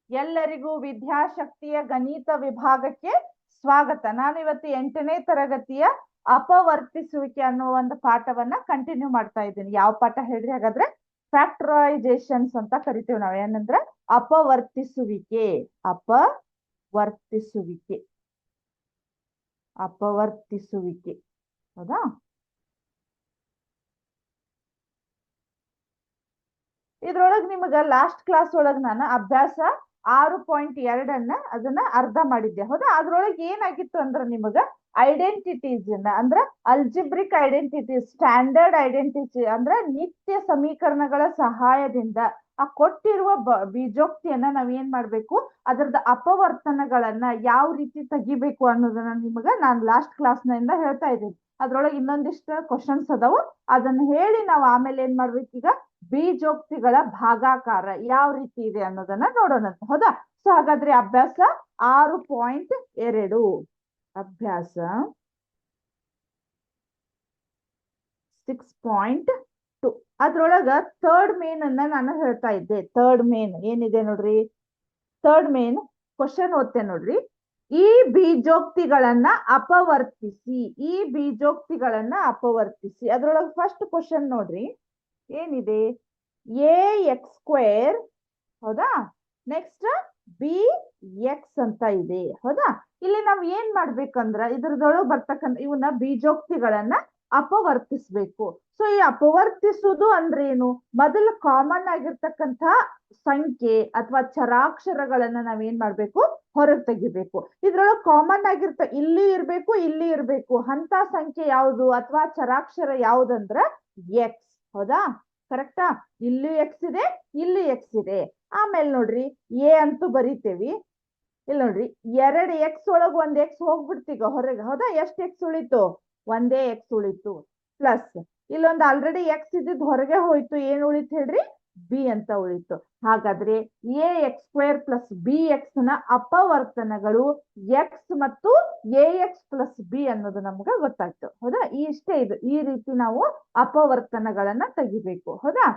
ಎಲ್ಲರಿಗೂ ವಿದ್ಯಾಶಕ್ತಿಯ ಗಣಿತ ವಿಭಾಗಕ್ಕೆ ಸ್ವಾಗತ. ನಾನು ಇವತ್ತು 8ನೇ ತರಗತಿಯ ಅಪವರ್ತಿಸುವಿಕೆ ಅನ್ನುವ ಒಂದು ಪಾಠವನ್ನ ಕಂಟಿನ್ಯೂ ಮಾಡ್ತಾ ಇದ್ದೀನಿ. ಯಾವ ಪಾಠ ಹೇಳ್ರಿ? ಹಾಗಾದ್ರೆ ಫ್ಯಾಕ್ಟರೈಸೇಷನ್ಸ್ ಅಂತ ಕರಿತೀವಿ ನಾವು. ಏನಂದ್ರೆ ಅಪವರ್ತಿಸುವಿಕೆ. ಅಪವರ್ತಿಸುವಿಕೆ ಅಪವರ್ತಿಸುವಿಕೆ ಹೌದಾ? ಇದ್ರೊಳಗ್ ನಿಮಗ ಲಾಸ್ಟ್ ಕ್ಲಾಸ್ ಒಳಗ್ ನಾನು ಅಭ್ಯಾಸ 6.2 ಅದನ್ನ ಅರ್ಧ ಮಾಡಿದ್ದೆ. ಹೌದಾ? ಅದ್ರೊಳಗೆ ಏನಾಗಿತ್ತು ಅಂದ್ರೆ ನಿಮಗ ಐಡೆಂಟಿಟೀಸ್ ಅಂದ್ರೆ ಅಲ್ಜಿಬ್ರಿಕ್ ಐಡೆಂಟಿಟೀಸ್, ಸ್ಟ್ಯಾಂಡರ್ಡ್ ಐಡೆಂಟಿಟಿ ಅಂದ್ರೆ ನಿತ್ಯ ಸಮೀಕರಣಗಳ ಸಹಾಯದಿಂದ ಆ ಕೊಟ್ಟಿರುವ ಬೀಜೋಕ್ತಿಯನ್ನ ನಾವ್ ಏನ್ ಮಾಡ್ಬೇಕು, ಅದರದ ಅಪವರ್ತನಗಳನ್ನ ಯಾವ ರೀತಿ ತೆಗಿಬೇಕು ಅನ್ನೋದನ್ನ ನಿಮಗ ನಾನು ಲಾಸ್ಟ್ ಕ್ಲಾಸ್ನಿಂದ ಹೇಳ್ತಾ ಇದ್ದೀನಿ. ಅದ್ರೊಳಗೆ ಇನ್ನೊಂದಿಷ್ಟು ಕ್ವಶನ್ಸ್ ಅದಾವು, ಅದನ್ನ ಹೇಳಿ ನಾವು ಆಮೇಲೆ ಏನ್ ಮಾಡ್ಬೇಕೀಗ, ಬೀಜೋಕ್ತಿಗಳ ಭಾಗಾಕಾರ ಯಾವ ರೀತಿ ಇದೆ ಅನ್ನೋದನ್ನ ನೋಡೋಣಂತ. ಹೌದಾ? ಸೊ ಹಾಗಾದ್ರೆ ಅಭ್ಯಾಸ 6.2 ಅಭ್ಯಾಸ 6.2 ಅದ್ರೊಳಗ ಥರ್ಡ್ ಮೇನ್ ಅನ್ನ ನಾನು ಹೇಳ್ತಾ ಇದ್ದೆ. ಥರ್ಡ್ ಮೇನ್ ಏನಿದೆ ನೋಡ್ರಿ, ಥರ್ಡ್ ಮೇನ್ ಕ್ವಶನ್ ಓದ್ತೆ ನೋಡ್ರಿ. ಈ ಬೀಜೋಕ್ತಿಗಳನ್ನ ಅಪವರ್ತಿಸಿ. ಈ ಬೀಜೋಕ್ತಿಗಳನ್ನ ಅಪವರ್ತಿಸಿ. ಅದ್ರೊಳಗೆ ಫಸ್ಟ್ ಕ್ವಶನ್ ನೋಡ್ರಿ, ಏನಿದೆ? ಎ ಎಕ್ಸ್ ಸ್ಕ್ವೇರ್, ಹೌದಾ? ನೆಕ್ಸ್ಟ್ ಬಿ ಎಕ್ಸ್ ಅಂತ ಇದೆ. ಹೌದಾ? ಇಲ್ಲಿ ನಾವ್ ಏನ್ ಮಾಡ್ಬೇಕಂದ್ರ ಇದ್ರದೊಳಗೆ ಬರ್ತಕ್ಕಂಥ ಇವನ್ನ ಬೀಜೋಕ್ತಿಗಳನ್ನ ಅಪವರ್ತಿಸ್ಬೇಕು. ಸೊ ಈ ಅಪವರ್ತಿಸುವುದು ಅಂದ್ರೆ ಏನು? ಮೊದಲು ಕಾಮನ್ ಆಗಿರ್ತಕ್ಕಂಥ ಸಂಖ್ಯೆ ಅಥವಾ ಚರಾಕ್ಷರಗಳನ್ನ ನಾವೇನ್ ಮಾಡ್ಬೇಕು, ಹೊರಗೆ ತೆಗಿಬೇಕು. ಇದ್ರೊಳಗೆ ಕಾಮನ್ ಇಲ್ಲಿ ಇರ್ಬೇಕು, ಇಲ್ಲಿ ಇರ್ಬೇಕು ಅಂತ ಸಂಖ್ಯೆ ಯಾವುದು ಅಥವಾ ಚರಾಕ್ಷರ ಯಾವ್ದಂದ್ರ ಎಕ್ಸ್. ಹೌದಾ? ಕರೆಕ್ಟಾ? ಇಲ್ಲೂ ಎಕ್ಸ್ ಇದೆ, ಇಲ್ಲಿ ಎಕ್ಸ್ ಇದೆ. ಆಮೇಲೆ ನೋಡ್ರಿ ಎ ಅಂತೂ ಬರಿತೇವಿ. ಇಲ್ಲಿ ನೋಡ್ರಿ 2 ಎಕ್ಸ್ ಒಳಗ್ 1 ಎಕ್ಸ್ ಹೋಗ್ಬಿಡ್ತೀಗ ಹೊರಗೆ. ಹೌದಾ? ಎಷ್ಟು ಎಕ್ಸ್ ಉಳಿತು? ಒಂದೇ ಎಕ್ಸ್ ಉಳಿತು. ಪ್ಲಸ್ ಇಲ್ಲೊಂದು ಆಲ್ರೆಡಿ ಎಕ್ಸ್ ಇದ್ದಿದ್ದು ಹೊರಗೆ ಹೋಯ್ತು. ಏನ್ ಉಳಿತು ಹೇಳ್ರಿ? ಬಿ ಅಂತ ಉಳಿತು. ಹಾಗಾದ್ರೆ A X square plus B X ನ ಅಪವರ್ತನಗಳು ಎಕ್ಸ್ ಮತ್ತು ಎ ಎಕ್ಸ್ ಪ್ಲಸ್ ಬಿ ಅನ್ನೋದು ನಮ್ಗೆ ಗೊತ್ತಾಯ್ತು. ಹೌದಾ? ಇಷ್ಟೇ ಇದು. ಈ ರೀತಿ ನಾವು ಅಪವರ್ತನಗಳನ್ನ ತೆಗಿಬೇಕು. ಹೌದಾ?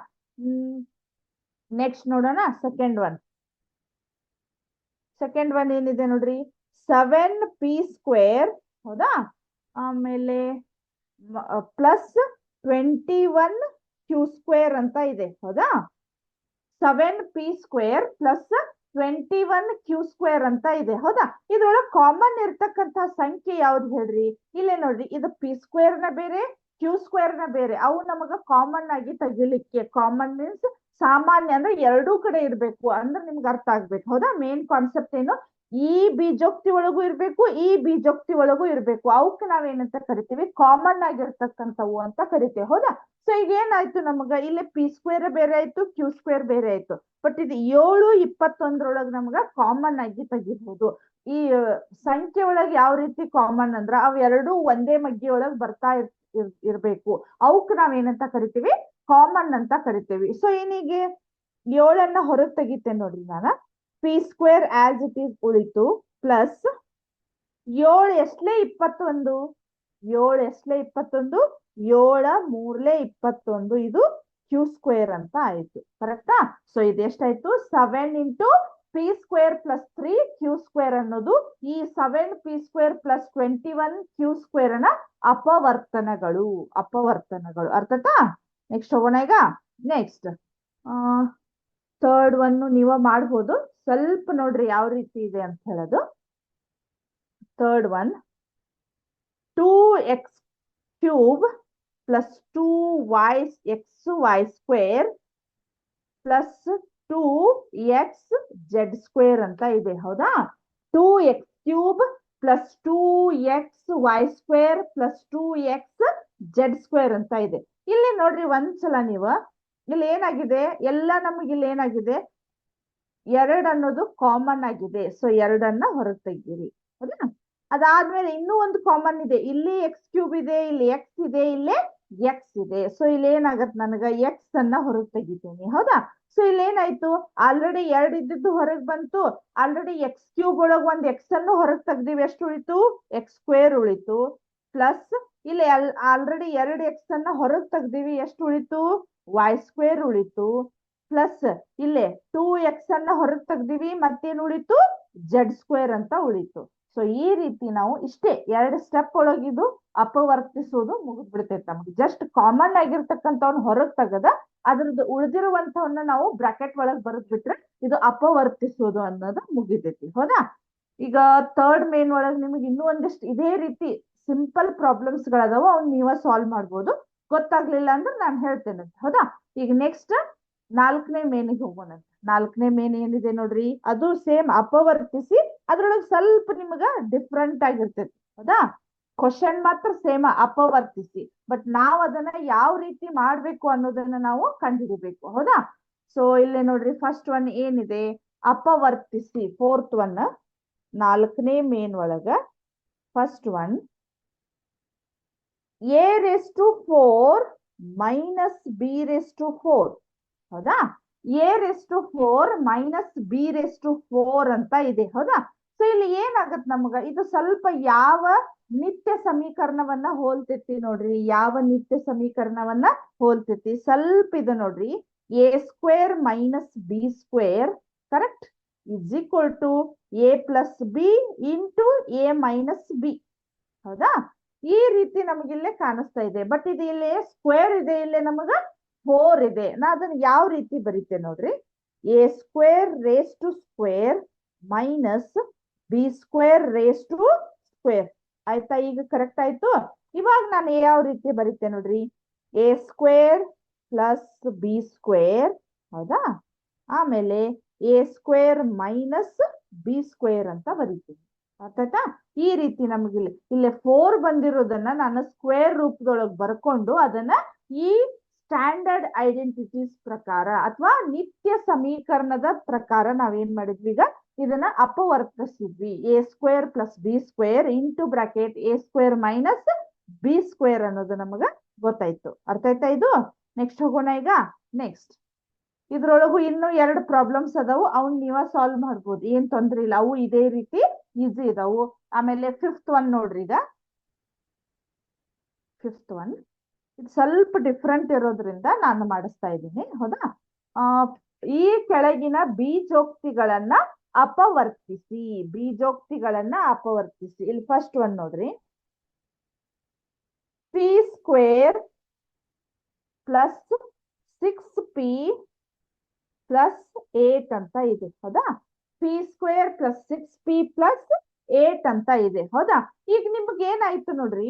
ನೆಕ್ಸ್ಟ್ ನೋಡೋಣ ಸೆಕೆಂಡ್ ಒನ್. ಸೆಕೆಂಡ್ ಒನ್ ಏನಿದೆ ನೋಡ್ರಿ, 7p ಸ್ಕ್ವೇರ್. ಹೌದಾ? ಆಮೇಲೆ ಪ್ಲಸ್ 21q ಸ್ಕ್ವೇರ್ ಅಂತ ಇದೆ. ಹೌದಾ? 7p square plus 21q square ಅಂತ ಇದೆ. ಹೌದಾ? ಇದ್ರೊಳಗೆ ಕಾಮನ್ ಇರ್ತಕ್ಕಂಥ ಸಂಖ್ಯೆ ಯಾವ್ದು ಹೇಳ್ರಿ? ಇಲ್ಲೇ ನೋಡ್ರಿ, ಇದು ಪಿ ಸ್ಕ್ವೇರ್ ನ ಬೇರೆ, ಕ್ಯೂ ಸ್ಕ್ವೇರ್ ನ ಬೇರೆ. ಅವು ನಮಗ ಕಾಮನ್ ಆಗಿ ತೆಗಿಲಿಕ್ಕೆ, ಕಾಮನ್ ಮೀನ್ಸ್ ಸಾಮಾನ್ಯ ಅಂದ್ರೆ ಎರಡೂ ಕಡೆ ಇರ್ಬೇಕು ಅಂದ್ರೆ ನಿಮ್ಗೆ ಅರ್ಥ ಆಗ್ಬೇಕು. ಹೌದಾ? ಮೇನ್ ಕಾನ್ಸೆಪ್ಟ್ ಏನು? ಈ ಬೀಜೋಕ್ತಿ ಒಳಗೂ ಇರ್ಬೇಕು, ಈ ಬೀಜೋಕ್ತಿ ಒಳಗೂ ಇರ್ಬೇಕು. ಅವಕ್ಕೆ ನಾವೇನಂತ ಕರಿತೀವಿ? ಕಾಮನ್ ಆಗಿರ್ತಕ್ಕಂಥವು ಅಂತ ಕರಿತೇವೆ. ಹೌದಾ? ಸೊ ಈಗ ಏನಾಯ್ತು ನಮಗ, ಇಲ್ಲಿ ಪಿ ಸ್ಕ್ವೇರ್ ಬೇರೆ ಆಯ್ತು, ಕ್ಯೂ ಸ್ಕ್ವೇರ್ ಬೇರೆ ಆಯ್ತು. ಬಟ್ ಇದು 7, 21 ನಮ್ಗ ಕಾಮನ್ ಆಗಿ ತೆಗಿಬಹುದು. ಈ ಸಂಖ್ಯೆ ಒಳಗೆ ಯಾವ ರೀತಿ ಕಾಮನ್ ಅಂದ್ರ ಅವೆರಡು ಒಂದೇ ಮಗ್ಗಿ ಒಳಗ್ ಬರ್ತಾ ಇರ್ಬೇಕು. ಅವಕ್ ನಾವೇನಂತ ಕರಿತೀವಿ? ಕಾಮನ್ ಅಂತ ಕರಿತೀವಿ. ಸೊ ಏನಿಗೆ 7 ಹೊರಗೆ ತೆಗಿತೇನೆ ನೋಡ್ರಿ ನಾನು. P square as it is ಉಳಿತು, ಪ್ಲಸ್ 7 ಎಷ್ಟಲೇ 21, 7 ಎಷ್ಟಲೇ 21, 7 3 21, ಇದು ಕ್ಯೂ ಸ್ಕ್ವೇರ್ ಅಂತ ಆಯ್ತು. ಕರೆಕ್ಟಾ? ಸೊ ಇದು ಎಷ್ಟಾಯ್ತು? 7 into P square plus 3 Q square ಅನ್ನೋದು ಈ 7p square plus 21q square ನ ಅಪವರ್ತನಗಳು. ಅರ್ಥತಾ? ನೆಕ್ಸ್ಟ್ ಹೋಗೋಣ ಈಗ. ನೆಕ್ಸ್ಟ್ ಥರ್ಡ್ ಒನ್ ನೀವ ಮಾಡ್ಬೋದು. ಸ್ವಲ್ಪ ನೋಡ್ರಿ ಯಾವ ರೀತಿ ಇದೆ ಅಂತ ಹೇಳೋದು. Third one, 2x cube plus 2xy square plus 2x z square ಅಂತ ಇದೆ. ಹೌದಾ? 2x cube plus 2xy square plus 2x z square ಅಂತ ಇದೆ. ಇಲ್ಲಿ ನೋಡ್ರಿ ಒಂದ್ಸಲ ನೀವು, ಇಲ್ಲಿ ಏನಾಗಿದೆ, ಎಲ್ಲ ನಮಗೆ ಇಲ್ಲಿ ಏನಾಗಿದೆ, 2 ಅನ್ನೋದು ಕಾಮನ್ ಆಗಿದೆ. ಸೊ 2 ಹೊರಗೆ ತೆಗೀರಿ. ಹೌದಾ? ಅದಾದ್ಮೇಲೆ ಇನ್ನೂ ಒಂದು ಕಾಮನ್ ಇದೆ. ಇಲ್ಲಿ ಎಕ್ಸ್ ಕ್ಯೂಬ್ ಇದೆ, ಇಲ್ಲಿ ಎಕ್ಸ್ ಇದೆ, ಇಲ್ಲೇ ಎಕ್ಸ್ ಇದೆ. ಸೊ ಇಲ್ಲಿ ಏನಾಗತ್ತೆ, ನನಗ ಎಕ್ಸ್ ಅನ್ನ ಹೊರಗೆ ತೆಗಿತೀನಿ. ಹೌದಾ? ಸೊ ಇಲ್ಲಿ ಏನಾಯ್ತು, ಆಲ್ರೆಡಿ 2 ಇದ್ದಿದ್ದು ಹೊರಗೆ ಬಂತು. ಆಲ್ರೆಡಿ ಎಕ್ಸ್ ಕ್ಯೂಬ್ ಒಳಗ್ ಒಂದ್ ಎಕ್ಸ್ ಅನ್ನು ಹೊರಗೆ ತೆಗ್ದಿವಿ. ಎಷ್ಟು ಉಳಿತು? ಎಕ್ಸ್ ಸ್ಕ್ವೇರ್ ಉಳಿತು. ಪ್ಲಸ್ ಇಲ್ಲಿ ಆಲ್ರೆಡಿ 2 ಎಕ್ಸ್ ಅನ್ನ ಹೊರಗೆ ತೆಗ್ದಿವಿ. ಎಷ್ಟು ಉಳಿತು? ವೈ ಸ್ಕ್ವೇರ್ ಉಳಿತು. ಪ್ಲಸ್ ಇಲ್ಲೇ 2x ಅನ್ನ ಹೊರಗೆ ತೆಗ್ದಿವಿ, ಮತ್ತೇನು ಉಳಿತು z² ಅಂತ ಉಳಿತು. ಸೊ ಈ ರೀತಿ ನಾವು ಇಷ್ಟೇ 2 ಸ್ಟೆಪ್ ಒಳಗಿದು ಅಪವರ್ತಿಸೋದು ಮುಗಿದ್ಬಿಡ್ತೈತೆ. ನಮ್ಗೆ ಜಸ್ಟ್ ಕಾಮನ್ ಆಗಿರ್ತಕ್ಕಂಥವ್ನ ಹೊರಗೆ ತೆಗದ ಅದ್ರದ್ದು ಉಳಿದಿರುವಂತವನ್ನ ನಾವು ಬ್ರಾಕೆಟ್ ಒಳಗೆ ಬರೆದ್ ಬಿಟ್ರೆ ಇದು ಅಪವರ್ತಿಸೋದು ಅನ್ನೋದು ಮುಗಿತೈತಿ. ಹೌದಾ? ಈಗ ಥರ್ಡ್ ಮೇನ್ ಒಳಗೆ ನಿಮ್ಗೆ ಇನ್ನೂ ಒಂದಿಷ್ಟು ಇದೇ ರೀತಿ ಸಿಂಪಲ್ ಪ್ರಾಬ್ಲಮ್ಸ್ ಗಳದಾವ, ಅವ್ನ ನೀವ ಸಾಲ್ವ್ ಮಾಡ್ಬೋದು. ಗೊತ್ತಾಗ್ಲಿಲ್ಲ ಅಂದ್ರೆ ನಾನು ಹೇಳ್ತೇನೆ. ಹೌದಾ? ಈಗ ನೆಕ್ಸ್ಟ್ 4ನೇ ಮೇನಿಗೆ ಹೋಗೋಣ. 4ನೇ ಮೇನ್ ಏನಿದೆ ನೋಡ್ರಿ, ಅದು ಸೇಮ್ ಅಪವರ್ತಿಸಿ ಅದ್ರೊಳಗೆ ಸ್ವಲ್ಪ ನಿಮ್ಗ ಡಿಫ್ರೆಂಟ್ ಆಗಿರ್ತೈತಿ. ಹೌದಾ? ಕ್ವಶನ್ ಮಾತ್ರ ಸೇಮ್ ಅಪವರ್ತಿಸಿ, ಬಟ್ ನಾವ್ ಅದನ್ನ ಯಾವ ರೀತಿ ಮಾಡ್ಬೇಕು ಅನ್ನೋದನ್ನ ನಾವು ಕಂಡುಹಿಡಿಬೇಕು. ಹೌದಾ? ಸೊ ಇಲ್ಲೇ ನೋಡ್ರಿ, ಫಸ್ಟ್ ಒನ್ ಏನಿದೆ, ಅಪವರ್ತಿಸಿ. ಫೋರ್ತ್ ಒನ್ 4ನೇ ಮೇನ್ ಒಳಗ first one a⁴ minus b⁴. ಹೌದಾ? a⁴ ಮೈನಸ್ b⁴ ಅಂತ ಇದೆ. ಹೌದಾ? ಸೊ ಇಲ್ಲಿ ಏನಾಗತ್ ನಮಗ, ಇದು ಸ್ವಲ್ಪ ಯಾವ ನಿತ್ಯ ಸಮೀಕರಣವನ್ನ ಹೋಲ್ತೈತಿ ನೋಡ್ರಿ, ಯಾವ ನಿತ್ಯ ಸಮೀಕರಣವನ್ನ ಹೋಲ್ತೈತಿ? ಸ್ವಲ್ಪ ಇದು ನೋಡ್ರಿ, a² minus b² correct is equal to a plus B into a minus B. ಹೌದಾ? ಈ ರೀತಿ ನಮಗಿಲ್ಲೇ ಕಾಣಿಸ್ತಾ ಇದೆ. ಬಟ್ ಇದು ಇಲ್ಲಿ ಸ್ಕ್ವೇರ್ ಇದೆ, ಇಲ್ಲೇ ನಮಗ 4 ಇದೆ. ನಾ ಅದನ್ನ ಯಾವ ರೀತಿ ಬರೀತೆ ನೋಡ್ರಿ, a² ಮೈನಸ್ b² ಆಯ್ತಾ? ಈಗ ಕರೆಕ್ಟ್ ಆಯ್ತು. ಇವಾಗ ನಾನು ಯಾವ ರೀತಿ ಬರೀತೆ ನೋಡ್ರಿ, a² ಪ್ಲಸ್ b². ಹೌದಾ? ಆಮೇಲೆ a² ಮೈನಸ್ b² ಅಂತ ಬರೀತೀನಿ. ಅರ್ಥಾಯ್ತಾ? ಈ ರೀತಿ ನಮಗಿಲ್ಲಿ ಇಲ್ಲೇ 4 ಬಂದಿರೋದನ್ನ ನಾನು ಸ್ಕ್ವೇರ್ ರೂಪದೊಳಗೆ ಬರ್ಕೊಂಡು ಅದನ್ನ ಈ ಸ್ಟ್ಯಾಂಡರ್ಡ್ ಐಡೆಂಟಿಟೀಸ್ ಪ್ರಕಾರ ಅಥವಾ ನಿತ್ಯ ಸಮೀಕರಣದ ಪ್ರಕಾರ ನಾವೇನ್ ಮಾಡಿದ್ವಿ, ಈಗ ಇದನ್ನ ಅಪವರ್ತಿಸಿದ್ವಿ. a² plus b² into bracket a² minus b² ಅನ್ನೋದು ನಮಗ ಗೊತ್ತಾಯ್ತು. ಅರ್ಥ ಆಯ್ತಾ ಇದು? ನೆಕ್ಸ್ಟ್ ಹೋಗೋಣ. ಈಗ ನೆಕ್ಸ್ಟ್ ಇದ್ರೊಳಗು ಇನ್ನು 2 ಪ್ರಾಬ್ಲಮ್ಸ್ ಅದಾವು, ಅವ್ನ್ ನೀವ ಸಾಲ್ವ್ ಮಾಡ್ಬೋದು, ಏನ್ ತೊಂದ್ರೆ ಇಲ್ಲ. ಅವು ಇದೇ ರೀತಿ ಈಸಿ ಇದಾವು. ಆಮೇಲೆ 5th ಒನ್ ನೋಡ್ರಿ, ಈಗ 5th ಒನ್ ಇದು ಸ್ವಲ್ಪ ಡಿಫ್ರೆಂಟ್ ಇರೋದ್ರಿಂದ ನಾನು ಮಾಡಿಸ್ತಾ ಇದ್ದೀನಿ. ಹೌದಾ? ಈ ಕೆಳಗಿನ ಬೀಜೋಕ್ತಿಗಳನ್ನ ಅಪವರ್ತಿಸಿ. ಬೀಜೋಕ್ತಿಗಳನ್ನ ಅಪವರ್ತಿಸಿ. ಇಲ್ಲಿ ಫಸ್ಟ್ ಒನ್ ನೋಡ್ರಿ, p² ಪ್ಲಸ್ 6p ಪ್ಲಸ್ 8 ಅಂತ ಇದೆ. ಹೌದಾ? p² ಪ್ಲಸ್ 6p ಪ್ಲಸ್ 8 ಅಂತ ಇದೆ. ಹೌದಾ? ಈಗ ನಿಮ್ಗೆ ಏನಾಯ್ತು ನೋಡ್ರಿ,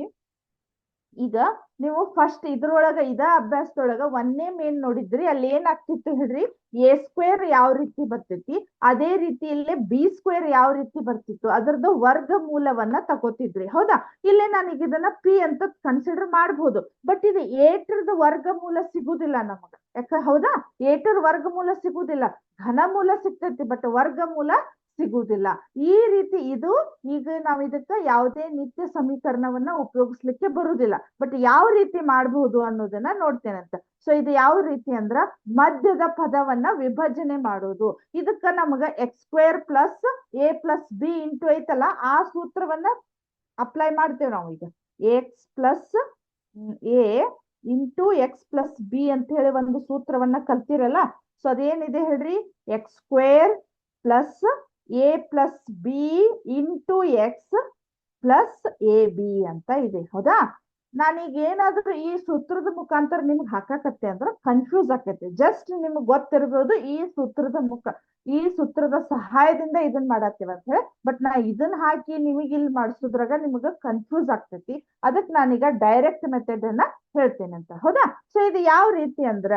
ಈಗ ನೀವು ಫಸ್ಟ್ ಇದ್ರೊಳಗ ಅಭ್ಯಾಸದೊಳಗ 1ನೇ ಮೇನ್ ನೋಡಿದ್ರಿ, ಅಲ್ಲಿ ಏನಾಗ್ತಿತ್ತು ಹೇಳ್ರಿ, a² ಯಾವ ರೀತಿ ಬರ್ತೈತಿ ಅದೇ ರೀತಿ ಇಲ್ಲೇ b² ಯಾವ ರೀತಿ ಬರ್ತಿತ್ತು, ಅದರದ್ದು ವರ್ಗ ಮೂಲವನ್ನ ತಗೋತಿದ್ರಿ. ಹೌದಾ? ಇಲ್ಲೇ ನಾನೀಗ ಇದನ್ನ p ಅಂತ ಕನ್ಸಿಡರ್ ಮಾಡಬಹುದು, ಬಟ್ ಇದು 8ರದ ವರ್ಗ ಮೂಲ ಸಿಗುದಿಲ್ಲ ನಮಗ. ಯಾಕ? ಹೌದಾ? 8ರ ವರ್ಗ ಮೂಲ ಸಿಗುದಿಲ್ಲ, ಘನ ಮೂಲ ಸಿಗ್ತೈತಿ, ಬಟ್ ವರ್ಗ ಮೂಲ ಸಿಗುವುದಿಲ್ಲ. ಈ ರೀತಿ ಇದು ಈಗ ನಾವು ಇದಕ್ಕ ಯಾವುದೇ ನಿತ್ಯ ಸಮೀಕರಣವನ್ನ ಉಪಯೋಗಿಸ್ಲಿಕ್ಕೆ ಬರುವುದಿಲ್ಲ. ಬಟ್ ಯಾವ ರೀತಿ ಮಾಡಬಹುದು ಅನ್ನೋದನ್ನ ನೋಡ್ತೇನಂತ. ಸೊ ಇದು ಯಾವ ರೀತಿ ಅಂದ್ರ ಮಧ್ಯದ ಪದವನ್ನ ವಿಭಜನೆ ಮಾಡೋದು. ಇದಕ್ಕ ನಮಗ x² plus a plus B into ಐತಲ್ಲ, ಆ ಸೂತ್ರವನ್ನ ಅಪ್ಲೈ ಮಾಡ್ತೇವೆ ನಾವು. ಈಗ x plus a into x plus B ಅಂತ ಹೇಳಿ ಒಂದು ಸೂತ್ರವನ್ನ ಕಲ್ತಿರಲ್ಲ. ಸೊ ಅದೇನಿದೆ ಹೇಳ್ರಿ, x² plus a plus B into X plus A B ಅಂತ ಇದೆ. ಹೌದಾ? ನಾನೀಗ ಏನಾದ್ರೂ ಈ ಸೂತ್ರದ ಮುಖಾಂತರ ನಿಮ್ಗೆ ಹಾಕಕತ್ತೆ ಅಂದ್ರೆ ಕನ್ಫ್ಯೂಸ್ ಆಕೈತೆ. ಜಸ್ಟ್ ನಿಮ್ಗೆ ಗೊತ್ತಿರ್ಬೋದು ಈ ಸೂತ್ರದ ಸಹಾಯದಿಂದ ಇದನ್ನ ಮಾಡತ್ತೇವ ಅಂತ ಹೇಳಿ, ಬಟ್ ನಾ ಇದನ್ನ ಹಾಕಿ ನಿಮಗೆ ಇಲ್ಲಿ ಮಾಡಿಸೋದ್ರಾಗ ನಿಮಗ ಕನ್ಫ್ಯೂಸ್ ಆಗ್ತೈತಿ. ಅದಕ್ಕೆ ನಾನೀಗ ಡೈರೆಕ್ಟ್ ಮೆಥಡ್ ಅನ್ನ ಹೇಳ್ತೇನೆ ಅಂತ. ಹೌದಾ? ಸೊ ಇದು ಯಾವ ರೀತಿ ಅಂದ್ರ,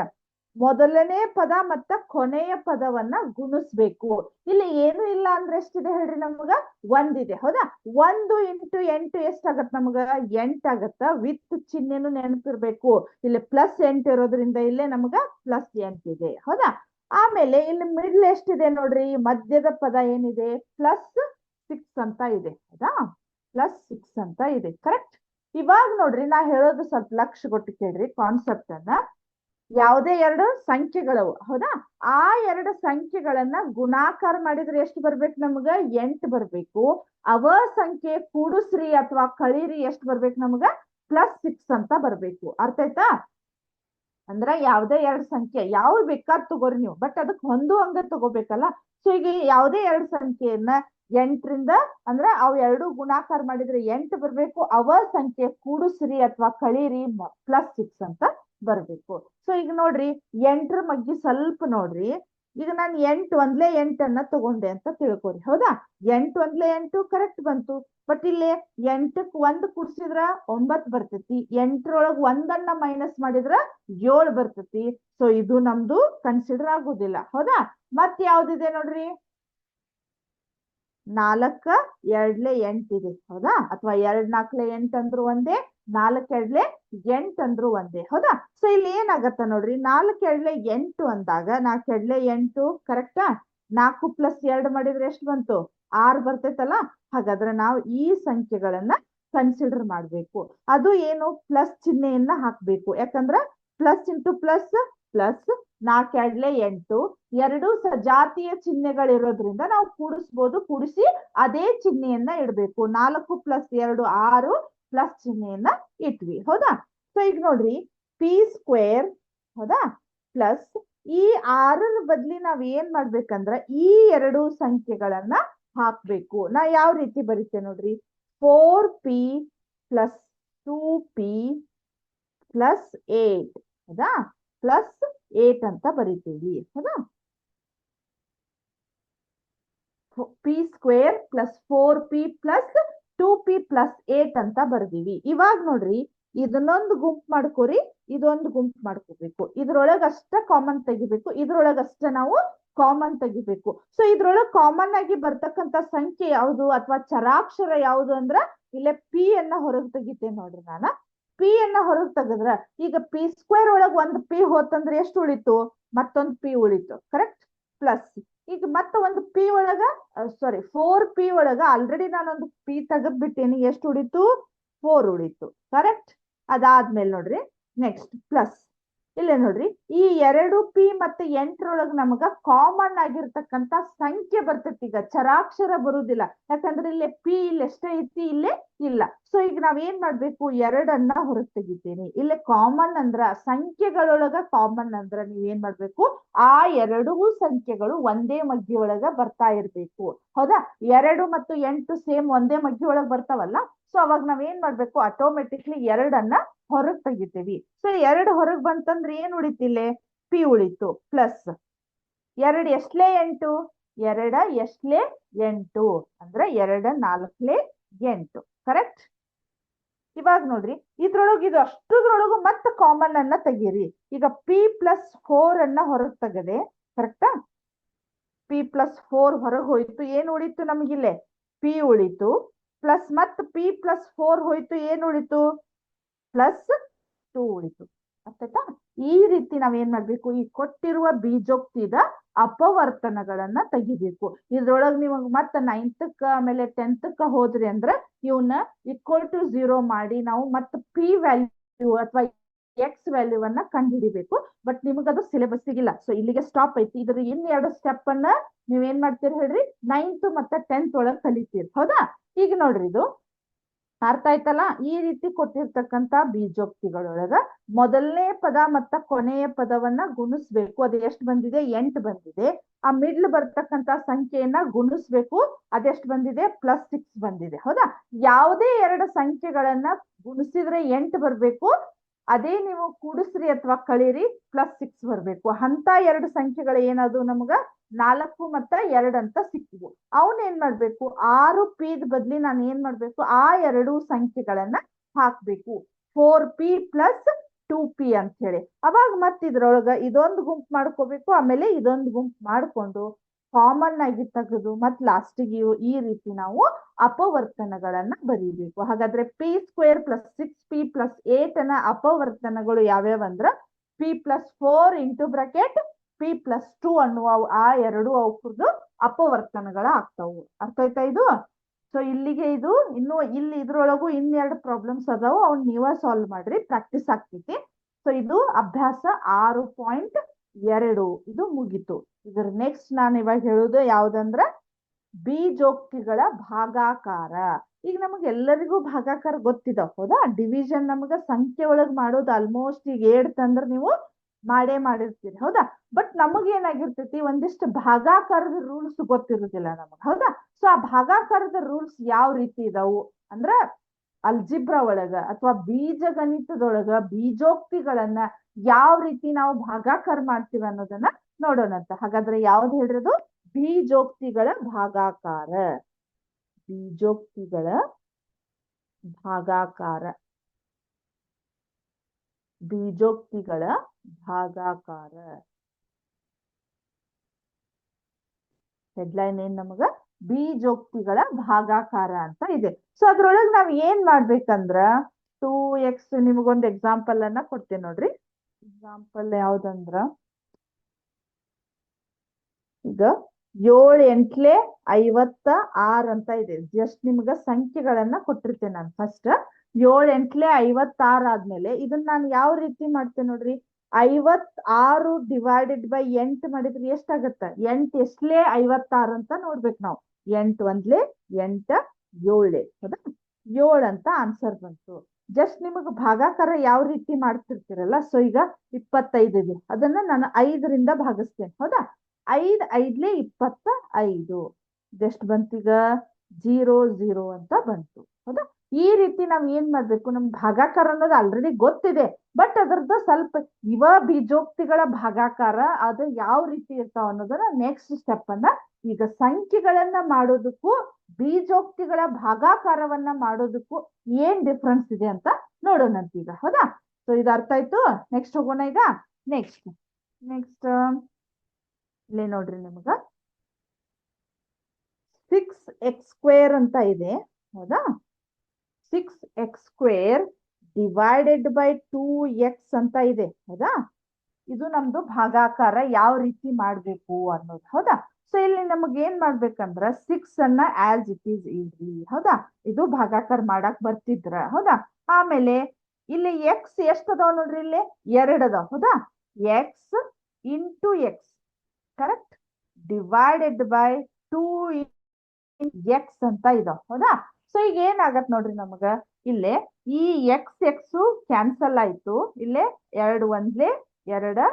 ಮೊದಲನೇ ಪದ ಮತ್ತ ಕೊನೆಯ ಪದವನ್ನ ಗುಣಿಸ್ಬೇಕು. ಇಲ್ಲಿ ಏನು ಇಲ್ಲ ಅಂದ್ರೆ ಎಷ್ಟಿದೆ ಹೇಳ್ರಿ, ನಮಗ 1 ಇದೆ. ಹೌದಾ? 1 ಇಂಟು 8 ಎಷ್ಟಾಗತ್ತ ನಮಗ? 8 ಆಗತ್ತ. ವಿತ್ ಚಿಹ್ನೆನು ನೆನಪಿರ್ಬೇಕು. ಇಲ್ಲಿ ಪ್ಲಸ್ 8 ಇರೋದ್ರಿಂದ ಇಲ್ಲೇ ನಮಗ ಪ್ಲಸ್ 8 ಇದೆ. ಹೌದಾ? ಆಮೇಲೆ ಇಲ್ಲಿ ಮಿಡ್ಲ್ ಎಷ್ಟಿದೆ ನೋಡ್ರಿ, ಮಧ್ಯದ ಪದ ಏನಿದೆ, ಪ್ಲಸ್ 6 ಅಂತ ಇದೆ. ಹೌದಾ? ಪ್ಲಸ್ 6 ಅಂತ ಇದೆ. ಕರೆಕ್ಟ್? ಇವಾಗ ನೋಡ್ರಿ, ನಾ ಹೇಳೋದು ಸ್ವಲ್ಪ ಲಕ್ಷ ಕೊಟ್ಟು ಕೇಳ್ರಿ ಕಾನ್ಸೆಪ್ಟ್ ಅನ್ನ. ಯಾವುದೇ 2 ಸಂಖ್ಯೆಗಳವು. ಹೌದಾ? ಆ 2 ಸಂಖ್ಯೆಗಳನ್ನ ಗುಣಾಕಾರ ಮಾಡಿದ್ರೆ ಎಷ್ಟು ಬರ್ಬೇಕು ನಮಗ? 8 ಬರ್ಬೇಕು. ಅವ ಸಂಖ್ಯೆ ಕೂಡಿಸ್ರಿ ಅಥವಾ ಕಳೀರಿ ಎಷ್ಟು ಬರ್ಬೇಕು ನಮಗ? ಪ್ಲಸ್ 6 ಅಂತ ಬರ್ಬೇಕು. ಅರ್ಥ ಆಯ್ತಾ? ಅಂದ್ರ ಯಾವ್ದೇ ಎರಡ್ ಸಂಖ್ಯೆ ಯಾವ್ದು ಬೇಕಾದ್ ತಗೋರಿ ನೀವು, ಬಟ್ ಅದಕ್ ಹೊಂದುವಂಗ ತಗೋಬೇಕಲ್ಲ. ಸೊ ಈಗ ಯಾವ್ದೇ ಎರಡ್ ಸಂಖ್ಯೆಯನ್ನ 8ರಿಂದ ಅಂದ್ರೆ ಅವ್ ಎರಡು ಗುಣಾಕಾರ ಮಾಡಿದ್ರೆ 8 ಬರ್ಬೇಕು, ಅವ ಸಂಖ್ಯೆ ಕೂಡಿಸ್ರಿ ಅಥವಾ ಕಳೀರಿ +6 ಅಂತ ಬರ್ಬೇಕು. ಸೊ ಈಗ ನೋಡ್ರಿ 8ರ ಮಗ್ಗಿ ಸ್ವಲ್ಪ ನೋಡ್ರಿ, ಈಗ ನಾನು 8 ಒಂದ್ಲೆ 8 ತಗೊಂಡೆ ಅಂತ ತಿಳ್ಕೊರಿ. ಹೌದಾ, 8 ಒಂದ್ಲೆ 8 ಕರೆಕ್ಟ್ ಬಂತು. ಬಟ್ ಇಲ್ಲಿ 8ಕ್ 1 ಕೂಡ್ಸಿದ್ರ 9 ಬರ್ತೈತಿ, 8ರೊಳಗ್ 1 ಮೈನಸ್ ಮಾಡಿದ್ರ 7 ಬರ್ತೈತಿ. ಸೊ ಇದು ನಮ್ದು ಕನ್ಸಿಡರ್ ಆಗುದಿಲ್ಲ. ಹೌದಾ, ಮತ್ ಯಾವ್ದಿದೆ ನೋಡ್ರಿ, 4 2 8 ಇದೆ. ಹೌದಾ, ಅಥವಾ 2 4 8 ಅಂದ್ರು ಒಂದೇ, 4 2 8 ಅಂದ್ರು ಒಂದೇ. ಹೌದಾ, ಸೊ ಇಲ್ಲಿ ಏನಾಗತ್ತ ನೋಡ್ರಿ, 4 2 8 ಅಂದಾಗ 4 2 8 ಕರೆಕ್ಟಾ, 4 + 2 ಮಾಡಿದ್ರೆ ಎಷ್ಟು ಬಂತು, 6 ಬರ್ತೈತಲ್ಲ. ಹಾಗಾದ್ರೆ ನಾವು ಈ ಸಂಖ್ಯೆಗಳನ್ನ ಕನ್ಸಿಡರ್ ಮಾಡ್ಬೇಕು. ಅದು ಏನು, ಪ್ಲಸ್ ಚಿಹ್ನೆಯನ್ನ ಹಾಕ್ಬೇಕು. ಯಾಕಂದ್ರ ಪ್ಲಸ್ ಇಂಟು ಪ್ಲಸ್ ಪ್ಲಸ್, 4 2 8 ಎರಡು ಸಜಾತಿಯ ಚಿಹ್ನೆಗಳಿರೋದ್ರಿಂದ ನಾವು ಕೂಡಿಸ್ಬೋದು. ಕೂಡಿಸಿ ಅದೇ ಚಿಹ್ನೆಯನ್ನ ಇಡ್ಬೇಕು. 4 + 2 6 ಪ್ಲಸ್ ಚಿಹ್ನೆಯನ್ನ ಇಟ್ವಿ. ಹೌದಾ, ಸೊ ಈಗ ನೋಡ್ರಿ p², ಹೌದಾ, ಪ್ಲಸ್ ಈ 6ರ ಬದ್ಲಿ ನಾವ್ ಏನ್ ಮಾಡ್ಬೇಕಂದ್ರ ಈ ಎರಡು ಸಂಖ್ಯೆಗಳನ್ನ ಹಾಕ್ಬೇಕು. ನಾ ಯಾವ ರೀತಿ ಬರೀತೆ ನೋಡ್ರಿ, 4p + 2p + 8, ಹೌದಾ, +8 ಅಂತ ಬರಿತೀವಿ. ಹೌದಾ, p² + 4p + 2p + 8 ಅಂತ ಬರ್ದೀವಿ. ಇವಾಗ ನೋಡ್ರಿ ಇದನ್ನೊಂದು ಗುಂಪು ಮಾಡ್ಕೋರಿ, ಇದೊಂದು ಗುಂಪು ಮಾಡ್ಕೋಬೇಕು. ಇದ್ರೊಳಗ ಅಷ್ಟ ಕಾಮನ್ ತೆಗಿಬೇಕು, ಇದ್ರೊಳಗಷ್ಟ ನಾವು ಕಾಮನ್ ತೆಗಿಬೇಕು. ಸೊ ಇದ್ರೊಳಗ್ ಕಾಮನ್ ಆಗಿ ಬರ್ತಕ್ಕಂತ ಸಂಖ್ಯೆ ಯಾವುದು ಅಥವಾ ಚರಾಕ್ಷರ ಯಾವುದು ಅಂದ್ರ ಇಲ್ಲೇ p ಅನ್ನ ಹೊರಗ್ ತೆಗಿತೇನೆ ನೋಡ್ರಿ. ನಾನ p ಅನ್ನ ಹೊರಗ್ ತೆಗದ್ರ ಈಗ p² ಒಳಗ್ ಒಂದು p ಹೋತಂದ್ರೆ ಎಷ್ಟು ಉಳಿತು, ಮತ್ತೊಂದು p ಉಳಿತು. ಕರೆಕ್ಟ್, ಪ್ಲಸ್ ಈಗ ಮತ್ತೆ ಒಂದು p ಒಳಗ ಸಾರಿ 4p ಒಳಗ ಆಲ್ರೆಡಿ ನಾನೊಂದು p ತೆಗೆದ್ಬಿಟ್ಟೇನಿ. ಎಷ್ಟು ಉಳಿತು, 4 ಉಳಿತು. ಕರೆಕ್ಟ್, ಅದಾದ್ಮೇಲೆ ನೋಡ್ರಿ ನೆಕ್ಸ್ಟ್ ಪ್ಲಸ್ ಇಲ್ಲೇ ನೋಡ್ರಿ ಈ 2p ಮತ್ತೆ 8ರೊಳಗ ನಮಗ ಕಾಮನ್ ಆಗಿರ್ತಕ್ಕಂತ ಸಂಖ್ಯೆ ಬರ್ತೈತಿ. ಈಗ ಚರಾಕ್ಷರ ಬರುದಿಲ್ಲ, ಯಾಕಂದ್ರೆ ಇಲ್ಲಿ p ಇಲ್ಲಿ ಎಷ್ಟೇ ಐತಿ, ಇಲ್ಲೇ ಇಲ್ಲ. ಸೊ ಈಗ ನಾವ್ ಏನ್ ಮಾಡ್ಬೇಕು, 2 ಹೊರಗ್ ತೆಗಿತೀನಿ. ಇಲ್ಲಿ ಕಾಮನ್ ಅಂದ್ರ ಸಂಖ್ಯೆಗಳೊಳಗ ಕಾಮನ್ ಅಂದ್ರ ನೀವ್ ಏನ್ ಮಾಡ್ಬೇಕು, ಆ ಎರಡೂ ಸಂಖ್ಯೆಗಳು ಒಂದೇ ಮಗ್ಗಿ ಒಳಗ ಬರ್ತಾ ಇರ್ಬೇಕು. ಹೌದಾ, 2 ಮತ್ತು 8 ಸೇಮ್ ಒಂದೇ ಮಗ್ಗಿ ಒಳಗ್ ಬರ್ತಾವಲ್ಲ. ಸೊ ಅವಾಗ ನಾವ್ ಏನ್ ಮಾಡ್ಬೇಕು, ಆಟೋಮೆಟಿಕ್ಲಿ 2 ಹೊರಗ್ ತೆಗಿತೀವಿ. ಸೊ 2 ಹೊರಗ್ ಬಂತಂದ್ರೆ ಏನ್ ಉಳಿತಿಲ್ಲೇ, p ಉಳಿತು. ಪ್ಲಸ್ 2 ಎಷ್ಟ್ಲೇ 8, 2 ಎಷ್ಟ್ಲೇ 8 ಅಂದ್ರೆ 2 4 8. ಕರೆಕ್ಟ್, ಇವಾಗ ನೋಡ್ರಿ ಇದ್ರೊಳಗೆ ಇದು ಅಷ್ಟುದ್ರೊಳಗು ಮತ್ತೆ ಕಾಮನ್ ಅನ್ನ ತೆಗೀರಿ. ಈಗ p + 4 ಹೊರಗ್ ತೆಗದೆ. ಕರೆಕ್ಟಾ, p + 4 ಹೊರಗೆ ಹೋಯ್ತು. ಏನ್ ಉಳಿತು ನಮಗಿಲ್ಲೇ, p ಉಳಿತು. ಪ್ಲಸ್ ಮತ್ p + 4 ಹೋಯ್ತು. ಏನ್ ಉಳಿತು, +2 ಉಳಿತು. ಅರ್ಥಾಯ್ತಾ? ಈ ರೀತಿ ನಾವ್ ಏನ್ ಮಾಡ್ಬೇಕು, ಈ ಕೊಟ್ಟಿರುವ ಬೀಜೋಕ್ತಿದ ಅಪವರ್ತನಗಳನ್ನ ತೆಗಿಬೇಕು. ಇದ್ರೊಳಗ್ ನೀವು ಮತ್ತೆ 9th ಆಮೇಲೆ 10th ಹೋದ್ರಿ ಅಂದ್ರೆ ಇವನ್ನ =0 ಮಾಡಿ ನಾವು ಮತ್ತೆ p ವ್ಯಾಲ್ಯೂ ಅಥವಾ x ವ್ಯಾಲ್ಯೂವನ್ನ ಕಂಡುಹಿಡಿಬೇಕು. ಬಟ್ ನಿಮಗದು ಸಿಲೆಬಸ್ ಸಿಗಿಲ್ಲ. ಸೊ ಇಲ್ಲಿಗೆ ಸ್ಟಾಪ್ ಐತಿ. ಇದ್ರ ಇನ್ನೆರಡು ಸ್ಟೆಪ್ ಅನ್ನ ನೀವ್ ಏನ್ ಮಾಡ್ತೀರಿ ಹೇಳ್ರಿ, 9th ಮತ್ತೆ 10th ಒಳಗ್ ಕಲಿತೀರಿ. ಹೌದಾ, ಈಗ ನೋಡ್ರಿ ಇದು ಅರ್ಥ ಆಯ್ತಲ್ಲ. ಈ ರೀತಿ ಕೊಟ್ಟಿರ್ತಕ್ಕಂತ ಬೀಜೋಕ್ತಿಗಳೊಳಗ ಮೊದಲನೇ ಪದ ಮತ್ತ ಕೊನೆಯ ಪದವನ್ನ ಗುಣಿಸ್ಬೇಕು. ಅದು ಎಷ್ಟು ಬಂದಿದೆ, 8 ಬಂದಿದೆ. ಆ ಮಿಡ್ಲ್ ಬರ್ತಕ್ಕಂತ ಸಂಖ್ಯೆಯನ್ನ ಗುಣಿಸ್ಬೇಕು. ಅದೆಷ್ಟು ಬಂದಿದೆ, +6 ಬಂದಿದೆ. ಹೌದಾ, ಯಾವುದೇ ಎರಡು ಸಂಖ್ಯೆಗಳನ್ನ ಗುಣಿಸಿದ್ರೆ 8 ಬರ್ಬೇಕು. ಅದೇ ನೀವು ಕೂಡಿಸ್ರಿ ಅಥವಾ ಕಳೀರಿ +6 ಬರ್ಬೇಕು. ಅಂತ ಎರಡು ಸಂಖ್ಯೆಗಳು ಏನದು ನಮ್ಗ 4 ಮತ್ತು 2 ಅಂತ ಸಿಕ್ಕಿದ್ವು. ಅವನ್ ಏನ್ ಮಾಡ್ಬೇಕು, 6p ಬದ್ಲಿ ನಾನು ಏನ್ ಮಾಡ್ಬೇಕು, ಆ ಎರಡು ಸಂಖ್ಯೆಗಳನ್ನ ಹಾಕ್ಬೇಕು. 4p + 2p ಅಂತ ಹೇಳಿ. ಅವಾಗ ಮತ್ ಇದ್ರೊಳಗ ಇದೊಂದು ಗುಂಪು ಮಾಡ್ಕೋಬೇಕು, ಆಮೇಲೆ ಇದೊಂದು ಗುಂಪು ಮಾಡ್ಕೊಂಡು ಕಾಮನ್ ಆಗಿ ತೆಗೆದು ಮತ್ ಲಾಸ್ಟಿಗೆ ಈ ರೀತಿ ನಾವು ಅಪವರ್ತನಗಳನ್ನ ಬರೀಬೇಕು. ಹಾಗಾದ್ರೆ p² + 6p + 8 ಅಪವರ್ತನಗಳು ಯಾವ್ಯಾವ ಅಂದ್ರ p + 4 ಇಂಟು ಬ್ರಾಕೆಟ್ p + 2 ಅನ್ನುವ ಆ ಎರಡು ಅವಕ್ಕದ್ದು ಅಪವರ್ತನಗಳ ಆಗ್ತಾವು. ಅರ್ಥ ಆಯ್ತಾ ಇದು? ಸೊ ಇಲ್ಲಿಗೆ ಇದು ಇನ್ನು ಇಲ್ಲಿ ಇದ್ರೊಳಗು ಇನ್ನೆರಡು ಪ್ರಾಬ್ಲಮ್ಸ್ ಅದಾವು, ಅವ್ನ್ ನೀವ ಸಾಲ್ವ್ ಮಾಡ್ರಿ, ಪ್ರಾಕ್ಟೀಸ್ ಆಗ್ತೈತಿ. ಸೊ ಇದು ಅಭ್ಯಾಸ 6.2 ಇದು ಮುಗೀತು. ಇದ್ರ ನೆಕ್ಸ್ಟ್ ನಾನು ಇವಾಗ ಹೇಳುದು ಯಾವ್ದಂದ್ರ ಬೀಜೋಕ್ತಿಗಳ ಭಾಗಾಕಾರ. ಈಗ ನಮಗ್ ಎಲ್ಲರಿಗೂ ಭಾಗಾಕಾರ ಗೊತ್ತಿದಾವ. ಹೌದಾ, ಡಿವಿಷನ್ ನಮಗ ಸಂಖ್ಯೆ ಒಳಗ್ ಮಾಡೋದು ಆಲ್ಮೋಸ್ಟ್ ಈಗ 7 ತಂದ್ರ ನೀವು ಮಾಡೇ ಮಾಡಿರ್ತೀರಿ ಹೌದಾ. ಬಟ್ ನಮಗ್ ಏನಾಗಿರ್ತೈತಿ ಒಂದಿಷ್ಟು ಭಾಗಾಕಾರದ ರೂಲ್ಸ್ ಗೊತ್ತಿರುದಿಲ್ಲ ನಮಗ್ ಹೌದಾ. ಸೊ ಆ ಭಾಗಾಕಾರದ ರೂಲ್ಸ್ ಯಾವ ರೀತಿ ಇದಾವು ಅಂದ್ರ ಅಲ್ಜಿಬ್ರಾ ಒಳಗ ಅಥವಾ ಬೀಜಗಣಿತದೊಳಗ ಬೀಜೋಕ್ತಿಗಳನ್ನ ಯಾವ ರೀತಿ ನಾವು ಭಾಗಾಕಾರ ಮಾಡ್ತೀವಿ ಅನ್ನೋದನ್ನ ನೋಡೋಣಂತ. ಹಾಗಾದ್ರೆ ಯಾವ್ದು ಹೇಳಿರೋದು? ಬೀಜೋಕ್ತಿಗಳ ಭಾಗಾಕಾರ. ಬೀಜೋಕ್ತಿಗಳ ಭಾಗಾಕಾರ. ಬೀಜೋಕ್ತಿಗಳ ಭಾಗಾಕಾರ. ಹೆಡ್ಲೈನ್ ಏನ್ ನಮಗ? ಬೀಜೋಕ್ತಿಗಳ ಭಾಗಾಕಾರ ಅಂತ ಇದೆ. ಸೊ ಅದ್ರೊಳಗೆ ನಾವ್ ಏನ್ ಮಾಡ್ಬೇಕಂದ್ರ 2x ನಿಮಗೊಂದು ಎಕ್ಸಾಂಪಲ್ ಅನ್ನ ಕೊಡ್ತೇನೆ ನೋಡ್ರಿ. ಎಕ್ಸಾಂಪಲ್ ಯಾವ್ದಂದ್ರ ಈಗ 7 ಎಂಟ್ಲೆ 56 ಅಂತ ಇದೆ. ಜಸ್ಟ್ ನಿಮ್ಗ ಸಂಖ್ಯೆಗಳನ್ನ ಕೊಟ್ಟಿರ್ತೇನೆ ನಾನು ಫಸ್ಟ್. 7 ಎಂಟ್ಲೆ 56 ಆದ್ಮೇಲೆ ಇದನ್ನ ನಾನು ಯಾವ ರೀತಿ ಮಾಡ್ತೇನೆ ನೋಡ್ರಿ. 56 ಡಿವೈಡೆಡ್ ಬೈ 8 ಮಾಡಿದ್ರೆ ಎಷ್ಟಾಗತ್ತ? 8 ಎಷ್ಟ್ಲೆ 56 ಅಂತ ನೋಡ್ಬೇಕು ನಾವು. 8 ಒಂದ್ಲೆ 8 7 ಹೌದಾ. 7 ಅಂತ ಆನ್ಸರ್ ಬಂತು. ಜಸ್ಟ್ ನಿಮಗ್ ಭಾಗಾಕಾರ ಯಾವ ರೀತಿ ಮಾಡ್ತಿರ್ತೀರಲ್ಲ. ಸೊ ಈಗ 25 ಇದೆ, ಅದನ್ನ ನಾನು 5ರಿಂದ ಭಾಗಿಸ್ತೇನೆ ಹೌದಾ. 5 5ಲೆ 25. ಇದೆಷ್ಟು ಬಂತೀಗ? 0 0 ಅಂತ ಬಂತು ಹೌದಾ. ಈ ರೀತಿ ನಾವ್ ಏನ್ ಮಾಡ್ಬೇಕು? ನಮ್ ಭಾಗಾಕಾರ ಅನ್ನೋದು ಆಲ್ರೆಡಿ ಗೊತ್ತಿದೆ, ಬಟ್ ಅದ್ರದ್ದು ಸ್ವಲ್ಪ ಇವ ಬೀಜೋಕ್ತಿಗಳ ಭಾಗಾಕಾರ ಅದು ಯಾವ ರೀತಿ ಇರ್ತಾವ ಅನ್ನೋದನ್ನ ನೆಕ್ಸ್ಟ್ ಸ್ಟೆಪ್ ಅನ್ನ ಈಗ ಸಂಖ್ಯೆಗಳನ್ನ ಮಾಡೋದಕ್ಕೂ ಬೀಜೋಕ್ತಿಗಳ ಭಾಗಾಕಾರವನ್ನ ಮಾಡೋದಕ್ಕೂ ಏನ್ ಡಿಫ್ರೆನ್ಸ್ ಇದೆ ಅಂತ ನೋಡೋಣಂತ ಈಗ ಹೌದಾ. ಸೊ ಇದು ಅರ್ಥ ಆಯ್ತು. ನೆಕ್ಸ್ಟ್ ಹೋಗೋಣ ಈಗ. ನೆಕ್ಸ್ಟ್ ಇಲ್ಲಿ ನೋಡ್ರಿ ನಿಮಗ 6x² ಅಂತ ಇದೆ ಹೌದಾ. 6x² ಡಿವೈಡೆಡ್ ಬೈ 2x ಅಂತ ಇದೆ ಹೌದಾ. ಇದು ನಮ್ದು ಭಾಗಾಕಾರ ಯಾವ ರೀತಿ ಮಾಡ್ಬೇಕು ಅನ್ನೋದು ಹೌದಾ. ಸೊ ಇಲ್ಲಿ ನಮಗ್ ಏನ್ ಮಾಡ್ಬೇಕಂದ್ರ 6 ಅನ್ನ ಆಸ್ ಇಟ್ ಈಸ್ ಇಡ್ರಿ ಹೌದಾ. ಇದು ಭಾಗಾಕಾರ ಮಾಡಕ್ ಬರ್ತಿದ್ರ ಹೌದಾ. ಆಮೇಲೆ ಇಲ್ಲಿ ಎಕ್ಸ್ ಎಷ್ಟ್ ಅದಾವ ನೋಡ್ರಿ. ಇಲ್ಲಿ 2 ಅದಾವ ಹೌದಾ. X into X correct divided by 2x ಅಂತ ಇದಾವ ಹೌದಾ. ಸೊ ಈಗ ಏನಾಗತ್ ನೋಡ್ರಿ ನಮಗ. ಇಲ್ಲೇ ಈ ಎಕ್ಸ್ ಎಕ್ಸ್ ಕ್ಯಾನ್ಸಲ್ ಆಯ್ತು. ಇಲ್ಲೇ 2 ಒಂದ್ಲೆ 2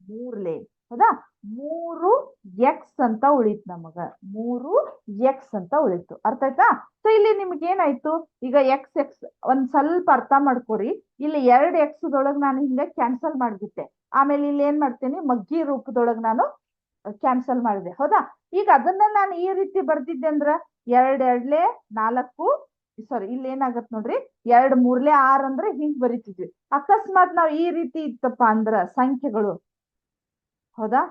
3 ಹೌದಾ. 3x ಅಂತ ಉಳಿತು ನಮಗ. 3x ಅಂತ ಉಳಿತು. ಅರ್ಥ ಆಯ್ತಾ. ಸೊ ಇಲ್ಲಿ ನಿಮ್ಗೆ ಏನಾಯ್ತು ಈಗ ಎಕ್ಸ್ ಎಕ್ಸ್ ಒಂದ್ ಸ್ವಲ್ಪ ಅರ್ಥ ಮಾಡ್ಕೊರಿ. ಇಲ್ಲಿ 2x ದೊಳಗ್ ನಾನು ಹಿಂಗೆ ಕ್ಯಾನ್ಸಲ್ ಮಾಡ್ಬಿಟ್ಟೆ. ಆಮೇಲೆ ಇಲ್ಲಿ ಏನ್ ಮಾಡ್ತೇನೆ ಮಗ್ಗಿ ರೂಪದೊಳಗ್ ನಾನು ಕ್ಯಾನ್ಸಲ್ ಮಾಡಿದೆ ಹೌದಾ. ಈಗ ಅದನ್ನ ನಾನು ಈ ರೀತಿ ಬರ್ದಿದ್ದೆ ಅಂದ್ರ 2 2ಲೆ 4 ಸಾರಿ ಇಲ್ಲಿ ಏನಾಗತ್ ನೋಡ್ರಿ 2 3ಲೆ 6 ಅಂದ್ರೆ ಹಿಂಗ್ ಬರಿತಿದ್ವಿ. ಅಕಸ್ಮಾತ್ ನಾವ್ ಈ ರೀತಿ ಇತ್ತಪ್ಪ ಅಂದ್ರ ಸಂಖ್ಯೆಗಳು ಹೌದಾ.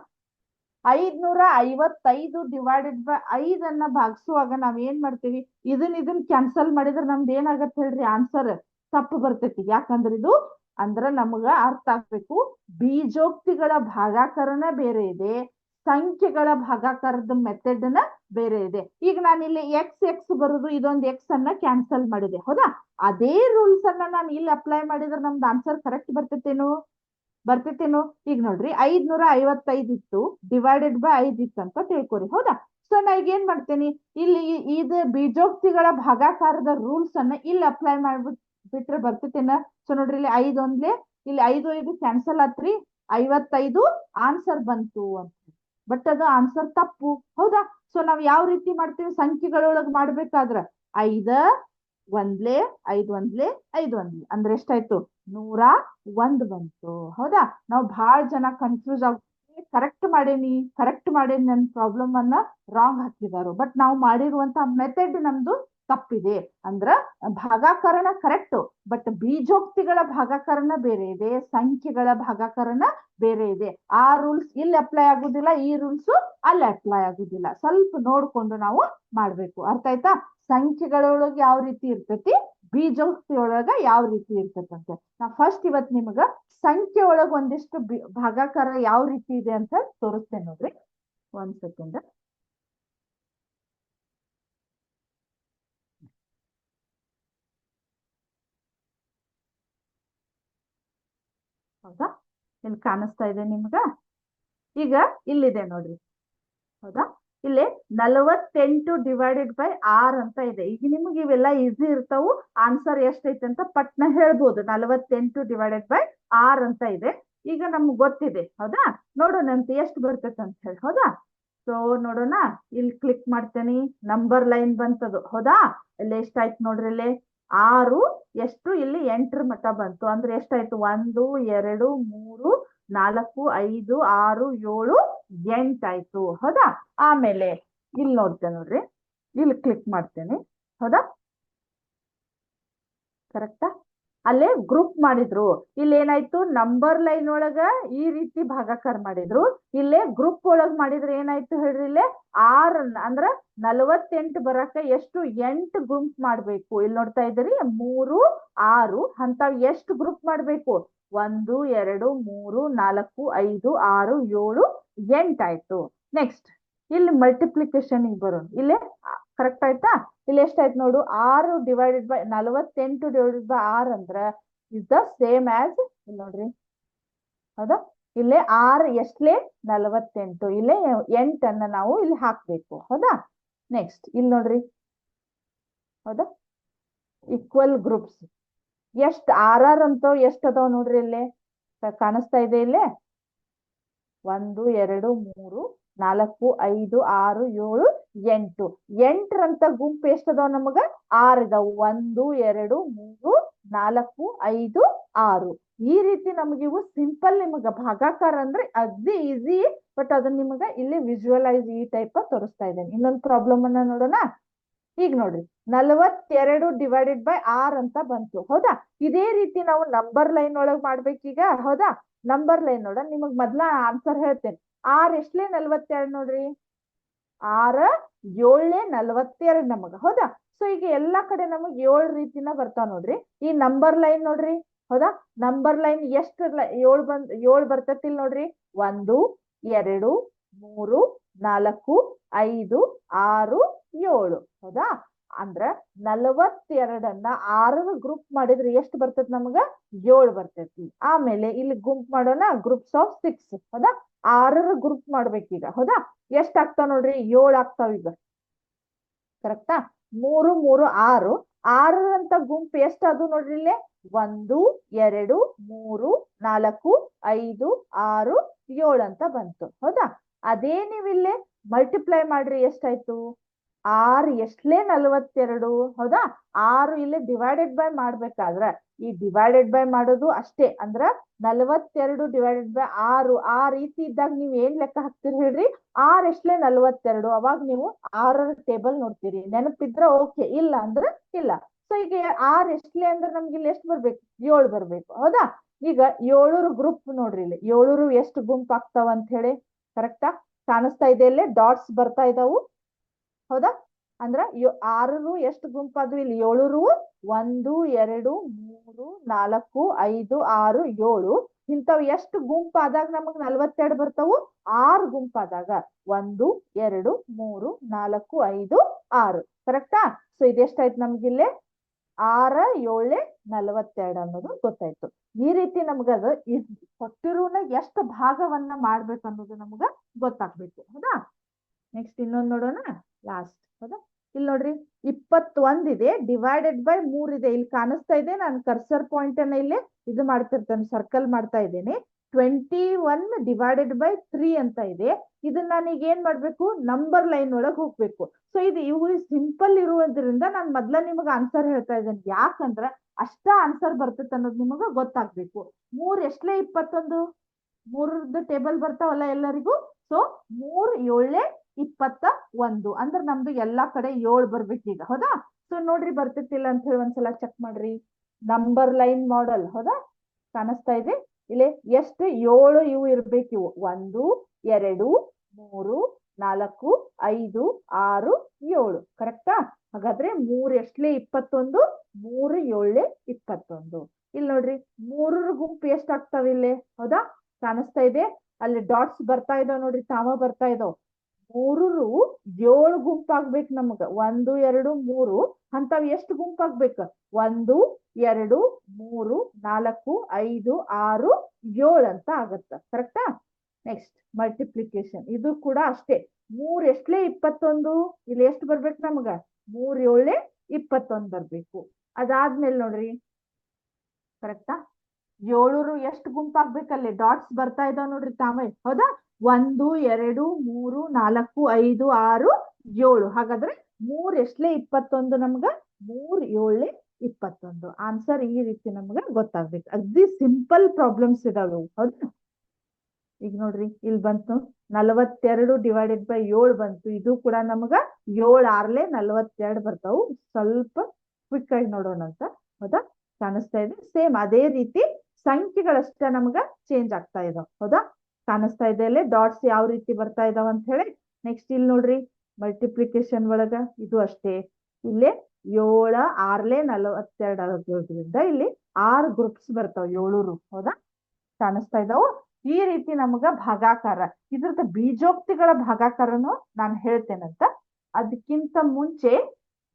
555 ಡಿವೈಡೆಡ್ ಬೈ 5 ಅನ್ನ ಭಾಗಿಸುವಾಗ ನಾವ್ ಏನ್ ಮಾಡ್ತೀವಿ? ಇದನ್ ಕ್ಯಾನ್ಸಲ್ ಮಾಡಿದ್ರೆ ನಮ್ದು ಏನಾಗತ್ತೆ ಹೇಳ್ರಿ? ಆನ್ಸರ್ ತಪ್ಪು ಬರ್ತೈತಿ. ಯಾಕಂದ್ರೆ ಇದು ಅಂದ್ರ ನಮಗ ಅರ್ಥ ಆಗ್ಬೇಕು. ಬೀಜೋಕ್ತಿಗಳ ಭಾಗಾಕರಣ ಬೇರೆ ಇದೆ, ಸಂಖ್ಯೆಗಳ ಭಾಗಾಕಾರದ ಮೆಥಡ್ ನ ಬೇರೆ ಇದೆ. ಈಗ ನಾನು ಇಲ್ಲಿ ಎಕ್ಸ್ ಎಕ್ಸ್ ಬರುದು ಇದೊಂದು ಎಕ್ಸ್ ಅನ್ನ ಕ್ಯಾನ್ಸಲ್ ಮಾಡಿದೆ ಹೌದಾ. ಅದೇ ರೂಲ್ಸ್ ಅನ್ನ ನಾನು ಇಲ್ಲಿ ಅಪ್ಲೈ ಮಾಡಿದ್ರೆ ನಮ್ದು ಆನ್ಸರ್ ಕರೆಕ್ಟ್ ಬರ್ತೈತೇನು? ಈಗ ನೋಡ್ರಿ 555 ಇತ್ತು ಡಿವೈಡೆಡ್ ಬೈ 5 ಇತ್ತು ಅಂತ ತಿಳ್ಕೊರಿ ಹೌದಾ. ಸೊ ನಾ ಈಗ ಏನ್ ಮಾಡ್ತೇನೆ ಇಲ್ಲಿ ಇದು ಬೀಜೋಕ್ತಿಗಳ ಭಾಗಾಕಾರದ ರೂಲ್ಸ್ ಅನ್ನ ಇಲ್ಲಿ ಅಪ್ಲೈ ಮಾಡ್ಬಿಟ್ರೆ ಬರ್ತೈತೇನ? ಸೊ ನೋಡ್ರಿ ಇಲ್ಲಿ 5 ಒಂದ್ಲೆ ಇಲ್ಲಿ 5 5 ಕ್ಯಾನ್ಸಲ್ ಆತ್ರಿ. 55 ಆನ್ಸರ್ ಬಂತು ಅಂತ. ಬಟ್ ಅದು ಆನ್ಸರ್ ತಪ್ಪು ಹೌದಾ. ಸೊ ನಾವ್ ಯಾವ ರೀತಿ ಮಾಡ್ತೀವಿ? ಸಂಖ್ಯೆಗಳೊಳಗ್ ಮಾಡ್ಬೇಕಾದ್ರ 5 ಒಂದ್ಲೆ 5 ಒಂದ್ಲೆ 5 ಒಂದ್ಲೆ ಅಂದ್ರೆ ಎಷ್ಟಾಯ್ತು? 101 ಬಂತು ಹೌದಾ. ನಾವು ಬಹಳ ಜನ ಕನ್ಫ್ಯೂಸ್ ಆಗ ಕರೆಕ್ಟ್ ಮಾಡೇನಿ ನನ್ ಪ್ರಾಬ್ಲಮ್ ಅನ್ನ ರಾಂಗ್ ಹಾಕಿದಾರು. ಬಟ್ ನಾವು ಮಾಡಿರುವಂತ ಮೆಥಡ್ ನಮ್ದು ತಪ್ಪಿದೆ. ಅಂದ್ರ ಭಾಗಾಕರಣ ಕರೆಕ್ಟ್, ಬಟ್ ಬೀಜೋಕ್ತಿಗಳ ಭಾಗಾಕರಣ ಬೇರೆ ಇದೆ, ಸಂಖ್ಯೆಗಳ ಭಾಗಾಕರಣ ಬೇರೆ ಇದೆ. ಆ ರೂಲ್ಸ್ ಇಲ್ಲಿ ಅಪ್ಲೈ ಆಗುದಿಲ್ಲ, ಈ ರೂಲ್ಸ್ ಅಲ್ಲಿ ಅಪ್ಲೈ ಆಗುದಿಲ್ಲ. ಸ್ವಲ್ಪ ನೋಡ್ಕೊಂಡು ನಾವು ಮಾಡ್ಬೇಕು. ಅರ್ಥ ಆಯ್ತಾ? ಸಂಖ್ಯೆಗಳೊಳಗೆ ಯಾವ ರೀತಿ ಇರ್ತೈತಿ, ಬೀಜೋಕ್ತಿ ಒಳಗ ಯಾವ ರೀತಿ ಇರ್ತೈತಂತೆ. ನಾ ಫಸ್ಟ್ ಇವತ್ ನಿಮಗ ಸಂಖ್ಯೆ ಒಳಗ ಒಂದಿಷ್ಟು ಭಾಗಾಕಾರ ಯಾವ ರೀತಿ ಇದೆ ಅಂತ ತೋರಿಸ್ತೇನೆ ನೋಡ್ರಿ. 1 ಸೆಕೆಂಡ್. ಹೌದಾ, ಇಲ್ಲಿ ಕಾಣಿಸ್ತಾ ಇದೆ ನಿಮ್ಗ? ಈಗ ಇಲ್ಲಿದೆ ನೋಡ್ರಿ ಹೌದಾ. ಇಲ್ಲಿ 48 ಡಿವೈಡೆಡ್ ಬೈ 6 ಅಂತ ಇದೆ. ಈಗ ನಿಮ್ಗೆ ಇವೆಲ್ಲ ಈಸಿ ಇರ್ತಾವು. ಆನ್ಸರ್ ಎಷ್ಟೈತೆ ಅಂತ ಪಟ್ನ ಹೇಳ್ಬೋದು. 48 ಡಿವೈಡೆಡ್ ಬೈ 6 ಅಂತ ಇದೆ. ಈಗ ನಮ್ಗೆ ಗೊತ್ತಿದೆ ಹೌದಾ. ನೋಡೋಣ ಅಂತ ಎಷ್ಟು ಬರ್ತೈತೆ ಅಂತ ಹೇಳಿ ಹೌದಾ. ಸೊ ನೋಡೋಣ, ಇಲ್ಲಿ ಕ್ಲಿಕ್ ಮಾಡ್ತೇನೆ, ನಂಬರ್ ಲೈನ್ ಬಂತದು ಹೌದಾ. ಇಲ್ಲಿ ಎಷ್ಟಾಯ್ತು ನೋಡ್ರಿ, ಇಲ್ಲಿ 6 ಎಷ್ಟು, ಇಲ್ಲಿ 8ರ ಮಟ್ಟ ಬಂತು. ಅಂದ್ರೆ ಎಷ್ಟಾಯ್ತು, 1 2 3 4 5 6 7 8 ಆಯ್ತು ಹೌದಾ. ಆಮೇಲೆ ಇಲ್ಲಿ ನೋಡ್ತೇನೆ ನೋಡ್ರಿ, ಇಲ್ಲಿ ಕ್ಲಿಕ್ ಮಾಡ್ತೇನೆ ಹೌದಾ. ಕರೆಕ್ಟಾ. ಅಲ್ಲೇ ಗ್ರೂಪ್ ಮಾಡಿದ್ರು. ಇಲ್ಲಿ ಏನಾಯ್ತು, ನಂಬರ್ ಲೈನ್ ಒಳಗ ಈ ರೀತಿ ಭಾಗಾಕಾರ ಮಾಡಿದ್ರು. ಇಲ್ಲೇ ಗ್ರೂಪ್ ಒಳಗ್ ಮಾಡಿದ್ರೆ ಏನಾಯ್ತು ಹೇಳ್ರಿ, ಇಲ್ಲೇ 6 ಅಂದ್ರ 48 ಬರಕ ಎಷ್ಟು, 8 ಗುಂಪ್ ಮಾಡ್ಬೇಕು. ಇಲ್ಲಿ ನೋಡ್ತಾ ಇದ್ದೀರಿ 3 6 ಅಂತಾವ್ ಎಷ್ಟು ಗ್ರೂಪ್ ಮಾಡ್ಬೇಕು, 1 2 3 4 5 6 7 8 ಆಯ್ತು. ನೆಕ್ಸ್ಟ್ ಇಲ್ಲಿ ಮಲ್ಟಿಪ್ಲಿಕೇಶನ್ ಬರೋಣ. ಇಲ್ಲೇ ಕರೆಕ್ಟ್ ಆಯ್ತಾ. ಇಲ್ಲಿ ಎಷ್ಟಾಯ್ತು ನೋಡು, 6 ಡಿವೈಡೆಡ್ ಬೈ 48 ಡಿವೈಡೆಡ್ ಬೈ 6 ಅಂದ್ರ ಇಸ್ ದ ಸೇಮ್ ಆಸ್, ಇಲ್ಲಿ ನೋಡ್ರಿ ಹೌದಾ. ಇಲ್ಲೇ 6 ಎಷ್ಟಲೇ 48, ಇಲ್ಲೇ 8 ನಾವು ಇಲ್ಲಿ ಹಾಕ್ಬೇಕು ಹೌದಾ. ನೆಕ್ಸ್ಟ್ ಇಲ್ಲಿ ನೋಡ್ರಿ ಹೌದಾ, ಈಕ್ವಲ್ ಗ್ರೂಪ್ಸ್ ಎಷ್ಟ್ ಆರ್ ಅಂತ ಎಷ್ಟ್ ಅದಾವ ನೋಡ್ರಿ, ಇಲ್ಲೇ ಕಾಣಿಸ್ತಾ ಇದೆ. ಇಲ್ಲೇ 1 2 3 4 5 6 7 8 8ರಂತ ಗುಂಪು ಎಷ್ಟದಾವ ನಮಗ, 6 ಇದಾವ. 1 2 3 4 5 6 ಈ ರೀತಿ ನಮ್ಗೆ ಇವು ಸಿಂಪಲ್. ನಿಮಗ ಭಾಗಾಕಾರ ಅಂದ್ರೆ ಅಗ್ದಿ ಈಸಿ, ಬಟ್ ಅದನ್ನ ನಿಮಗ ಇಲ್ಲಿ ವಿಜುವಲೈಸ್ ಈ ಟೈಪ್ ತೋರಿಸ್ತಾ ಇದ್ದೇನೆ. ಇನ್ನೊಂದು ಪ್ರಾಬ್ಲಮ್ ಅನ್ನ ನೋಡೋಣ. ಈಗ ನೋಡ್ರಿ 42 ಡಿವೈಡೆಡ್ ಬೈ 6 ಅಂತ ಬಂತು ಹೌದಾ. ಇದೇ ರೀತಿ ನಾವು ನಂಬರ್ ಲೈನ್ ಒಳಗ್ ಮಾಡ್ಬೇಕೀಗ ಹೌದಾ. ನಂಬರ್ ಲೈನ್ ನೋಡ, ನಿಮಗ್ ಮೊದ್ಲ ಆನ್ಸರ್ ಹೇಳ್ತೇನೆ. 6 ಎಷ್ಟಲೇ 42 ನೋಡ್ರಿ, 6 7 42 ನಮಗ ಹೌದಾ. ಸೊ ಈಗ ಎಲ್ಲಾ ಕಡೆ ನಮಗ್ 7 ರೀತಿನ ಬರ್ತಾವ ನೋಡ್ರಿ. ಈ ನಂಬರ್ ಲೈನ್ ನೋಡ್ರಿ ಹೌದಾ. ನಂಬರ್ ಲೈನ್ ಎಷ್ಟು 7 ಬರ್ತೈತಿ ನೋಡ್ರಿ, 1 2 3 4 5 6 7 ಹೌದಾ. ಅಂದ್ರ 42ನ್ನ 6 ಗ್ರೂಪ್ ಮಾಡಿದ್ರೆ ಎಷ್ಟು ಬರ್ತೈತಿ ನಮಗ, 7 ಬರ್ತೈತಿ. ಆಮೇಲೆ ಇಲ್ಲಿ ಗುಂಪ್ ಮಾಡೋಣ, ಗ್ರೂಪ್ಸ್ ಆಫ್ 6 ಹೌದಾ. 6 ಗ್ರೂಪ್ ಮಾಡ್ಬೇಕೀಗ ಹೌದಾ. ಎಷ್ಟ್ ಆಗ್ತಾವ ನೋಡ್ರಿ, 7 ಆಗ್ತಾವ ಈಗ. ಕರೆಕ್ಟಾ. 3 3 6 6ರಂತ ಗುಂಪು ಎಷ್ಟು ಅದು ನೋಡ್ರಿ, ಇಲ್ಲೇ 1 2 3 4 5 6 7 ಅಂತ ಬಂತು ಹೌದಾ. ಅದೇ ನೀವಿಲ್ಲೇ ಮಲ್ಟಿಪ್ಲೈ ಮಾಡ್ರಿ, ಎಷ್ಟಾಯ್ತು, 6 ಎಷ್ಟಲೇ 42 ಹೌದಾ. 6 ಇಲ್ಲಿ ಡಿವೈಡೆಡ್ ಬೈ ಮಾಡ್ಬೇಕಾದ್ರ ಈ ಡಿವೈಡೆಡ್ ಬೈ ಮಾಡೋದು ಅಷ್ಟೇ. ಅಂದ್ರ 42 ಡಿವೈಡೆಡ್ ಬೈ 6 ಆ ರೀತಿ ಇದ್ದಾಗ ನೀವ್ ಏನ್ ಲೆಕ್ಕ ಹಾಕ್ತಿರಿ ಹೇಳ್ರಿ, 6 ಎಷ್ಟಲೇ 42. ಅವಾಗ ನೀವು 6ರ ಟೇಬಲ್ ನೋಡ್ತೀರಿ, ನೆನಪಿದ್ರ ಓಕೆ, ಇಲ್ಲ ಅಂದ್ರೆ ಇಲ್ಲ. ಸೊ ಈಗ 6 ಎಷ್ಟಲೇ ಅಂದ್ರೆ ನಮ್ಗೆ ಇಲ್ಲಿ ಎಷ್ಟು ಬರ್ಬೇಕು, 7 ಬರ್ಬೇಕು ಹೌದಾ. ಈಗ 7ರ ಗ್ರೂಪ್ ನೋಡ್ರಿ, ಇಲ್ಲಿ 7 ಎಷ್ಟು ಗುಂಪ್ ಆಗ್ತಾವ ಅಂತ ಹೇಳಿ ಕರೆಕ್ಟಾ ಕಾಣಿಸ್ತಾ ಇದೆ. ಇಲ್ಲೇ ಡಾಟ್ಸ್ ಬರ್ತಾ ಇದಾವು ಹೌದಾ. ಅಂದ್ರ 6 ಎಷ್ಟು ಗುಂಪಾದ್ವು, ಇಲ್ಲಿ 7 1 2 3 4 5 6 7 ಇಂಥವ್ ಎಷ್ಟು ಗುಂಪಾದಾಗ ನಮಗ್ 42 ಬರ್ತಾವು, 6 ಗುಂಪಾದಾಗ 1 2 3 4 5 6 ಕರೆಕ್ಟಾ. ಸೊ ಇದೆಷ್ಟಾಯ್ತು ನಮ್ಗಿಲ್ಲೇ 6 7 42 ಅನ್ನೋದು ಗೊತ್ತಾಯ್ತು. ಈ ರೀತಿ ನಮ್ಗದು ಕೊಟ್ಟಿರೋನ ಎಷ್ಟು ಭಾಗವನ್ನ ಮಾಡ್ಬೇಕು ಅನ್ನೋದು ನಮ್ಗ ಗೊತ್ತಾಗ್ಬೇಕು ಹೌದಾ. ನೆಕ್ಸ್ಟ್ ಇನ್ನೊಂದು ನೋಡೋಣ, ಲಾಸ್ಟ್ ಹೌದಾ. ಇಲ್ಲಿ ನೋಡ್ರಿ 21 ಇದೆ, ಡಿವೈಡೆಡ್ ಬೈ 3 ಇದೆ. ಇಲ್ಲಿ ಕಾಣಿಸ್ತಾ ಇದೆ, ನಾನು ಕರ್ಸರ್ ಪಾಯಿಂಟ್ ಅನ್ನ ಇಲ್ಲಿ ಇದು ಮಾಡ್ತಿರ್ತೇನೆ, ಸರ್ಕಲ್ ಮಾಡ್ತಾ ಇದ್ದೇನೆ. 21 ಡಿವೈಡೆಡ್ ಬೈ 3 ಅಂತ ಇದೆ. ಇದನ್ನ ನಾನೀಗ ಏನ್ ಮಾಡ್ಬೇಕು, ನಂಬರ್ ಲೈನ್ ಒಳಗೆ ಹೋಗ್ಬೇಕು. ಸೊ ಇದು ಇವು ಸಿಂಪಲ್ ಇರುವುದರಿಂದ ನಾನು ಮೊದ್ಲ ನಿಮಗೆ ಆನ್ಸರ್ ಹೇಳ್ತಾ ಇದ್ದೇನೆ. ಯಾಕಂದ್ರ ಅಷ್ಟ ಆನ್ಸರ್ ಬರ್ತೈತೆ ಅನ್ನೋದು ನಿಮಗ ಗೊತ್ತಾಗ್ಬೇಕು. 3 ಎಷ್ಟಲೇ 21, 3ದ ಟೇಬಲ್ ಬರ್ತಾವಲ್ಲ ಎಲ್ಲರಿಗೂ. ಸೊ 3 7 21 ಅಂದ್ರೆ ನಮ್ದು ಎಲ್ಲಾ ಕಡೆ 7 ಬರ್ಬೇಕೀಗ ಹೌದಾ. ಸೊ ನೋಡ್ರಿ ಬರ್ತಿತ್ತಿಲ್ಲ ಅಂತ ಹೇಳಿ ಒಂದ್ಸಲ ಚೆಕ್ ಮಾಡ್ರಿ. ನಂಬರ್ ಲೈನ್ ಮಾಡೆಲ್ ಹೌದಾ, ಕಾಣಿಸ್ತಾ ಇದೆ ಇಲ್ಲಿ. ಎಷ್ಟು 7 ಇವು ಇರ್ಬೇಕು, ಇವು 1 2 3 4 5 6 7 ಕರೆಕ್ಟಾ. ಹಾಗಾದ್ರೆ 3 ಎಷ್ಟಲೇ 21, 3 7 21. ಇಲ್ಲಿ ನೋಡ್ರಿ 3ರ ಗುಂಪು ಎಷ್ಟಾಗ್ತಾವ ಇಲ್ಲಿ ಹೌದಾ, ಕಾಣಿಸ್ತಾ ಇದೆ. ಅಲ್ಲಿ ಡಾಟ್ಸ್ ಬರ್ತಾ ಇದಾವ್ ನೋಡ್ರಿ, ತಾವ ಬರ್ತಾ ಇದಾವ್. 3 7 ಗುಂಪಾಗ್ಬೇಕು ನಮಗ. 1 2 3 ಅಂತಾವ್ ಎಷ್ಟು ಗುಂಪಾಗ್ಬೇಕು, 1 2 3 4 5 6 7 ಅಂತ ಆಗತ್ತ ಕರೆಕ್ಟಾ. ನೆಕ್ಸ್ಟ್ ಮಲ್ಟಿಪ್ಲಿಕೇಶನ್, ಇದು ಕೂಡ ಅಷ್ಟೇ. 3 ಎಷ್ಟಲೇ 21, ಇಲ್ಲಿ ಎಷ್ಟು ಬರ್ಬೇಕು ನಮಗ, 3 7 21 ಬರ್ಬೇಕು. ಅದಾದ್ಮೇಲೆ ನೋಡ್ರಿ ಕರೆಕ್ಟಾ, ಏಳೂರು ಎಷ್ಟು ಗುಂಪಾಗ್ಬೇಕಲ್ಲಿ ಡಾಟ್ಸ್ ಬರ್ತಾ ಇದಾವ ನೋಡ್ರಿ ತಾವೇ, ಹೌದಾ? 1 2 3 4 5 6 7. ಹಾಗಾದ್ರೆ 3 ಎಷ್ಟಲೇ 21 ನಮ್ಗ 3 7 21. ಆನ್ಸರ್ ಈ ರೀತಿ ನಮ್ಗ ಗೊತ್ತಾಗ್ಬೇಕು. ಅಗ್ದಿ ಸಿಂಪಲ್ ಪ್ರಾಬ್ಲಮ್ಸ್ ಇದಾವೆ, ಹೌದಾ? ಈಗ ನೋಡ್ರಿ ಇಲ್ಲಿ ಬಂತು 42 ಡಿವೈಡೆಡ್ ಬೈ 7 ಬಂತು. ಇದು ಕೂಡ ನಮ್ಗ 7 6 42 ಬರ್ತಾವು. ಸ್ವಲ್ಪ ಕ್ವಿಕ್ ಆಗಿ ನೋಡೋಣ ಅಂತ, ಹೌದಾ? ಕಾಣಿಸ್ತಾ ಇದೆ. ಸೇಮ್ ಅದೇ ರೀತಿ ಸಂಖ್ಯೆಗಳಷ್ಟ ನಮ್ಗ ಚೇಂಜ್ ಆಗ್ತಾ ಇದಾವ, ಹೌದಾ? ಕಾಣಿಸ್ತಾ ಇದೆ ಅಲ್ಲಿ ಡಾಟ್ಸ್ ಯಾವ ರೀತಿ ಬರ್ತಾ ಇದಾವ ಅಂತ ಹೇಳಿ. ನೆಕ್ಸ್ಟ್ ಇಲ್ಲಿ ನೋಡ್ರಿ ಮಲ್ಟಿಪ್ಲಿಕೇಶನ್ ಒಳಗ ಇದು ಅಷ್ಟೇ. ಇಲ್ಲಿ 7 6 42 ಆಗೋದ್ರಿಂದ ಇಲ್ಲಿ 6 ಗ್ರೂಪ್ಸ್ ಬರ್ತಾವ, 7, ಹೌದಾ? ಕಾಣಿಸ್ತಾ ಇದಾವು. ಈ ರೀತಿ ನಮಗ ಭಾಗಾಕಾರ, ಇದ್ರದ ಬೀಜೋಕ್ತಿಗಳ ಭಾಗಾಕಾರನು ನಾನು ಹೇಳ್ತೇನಂತ. ಅದಕ್ಕಿಂತ ಮುಂಚೆ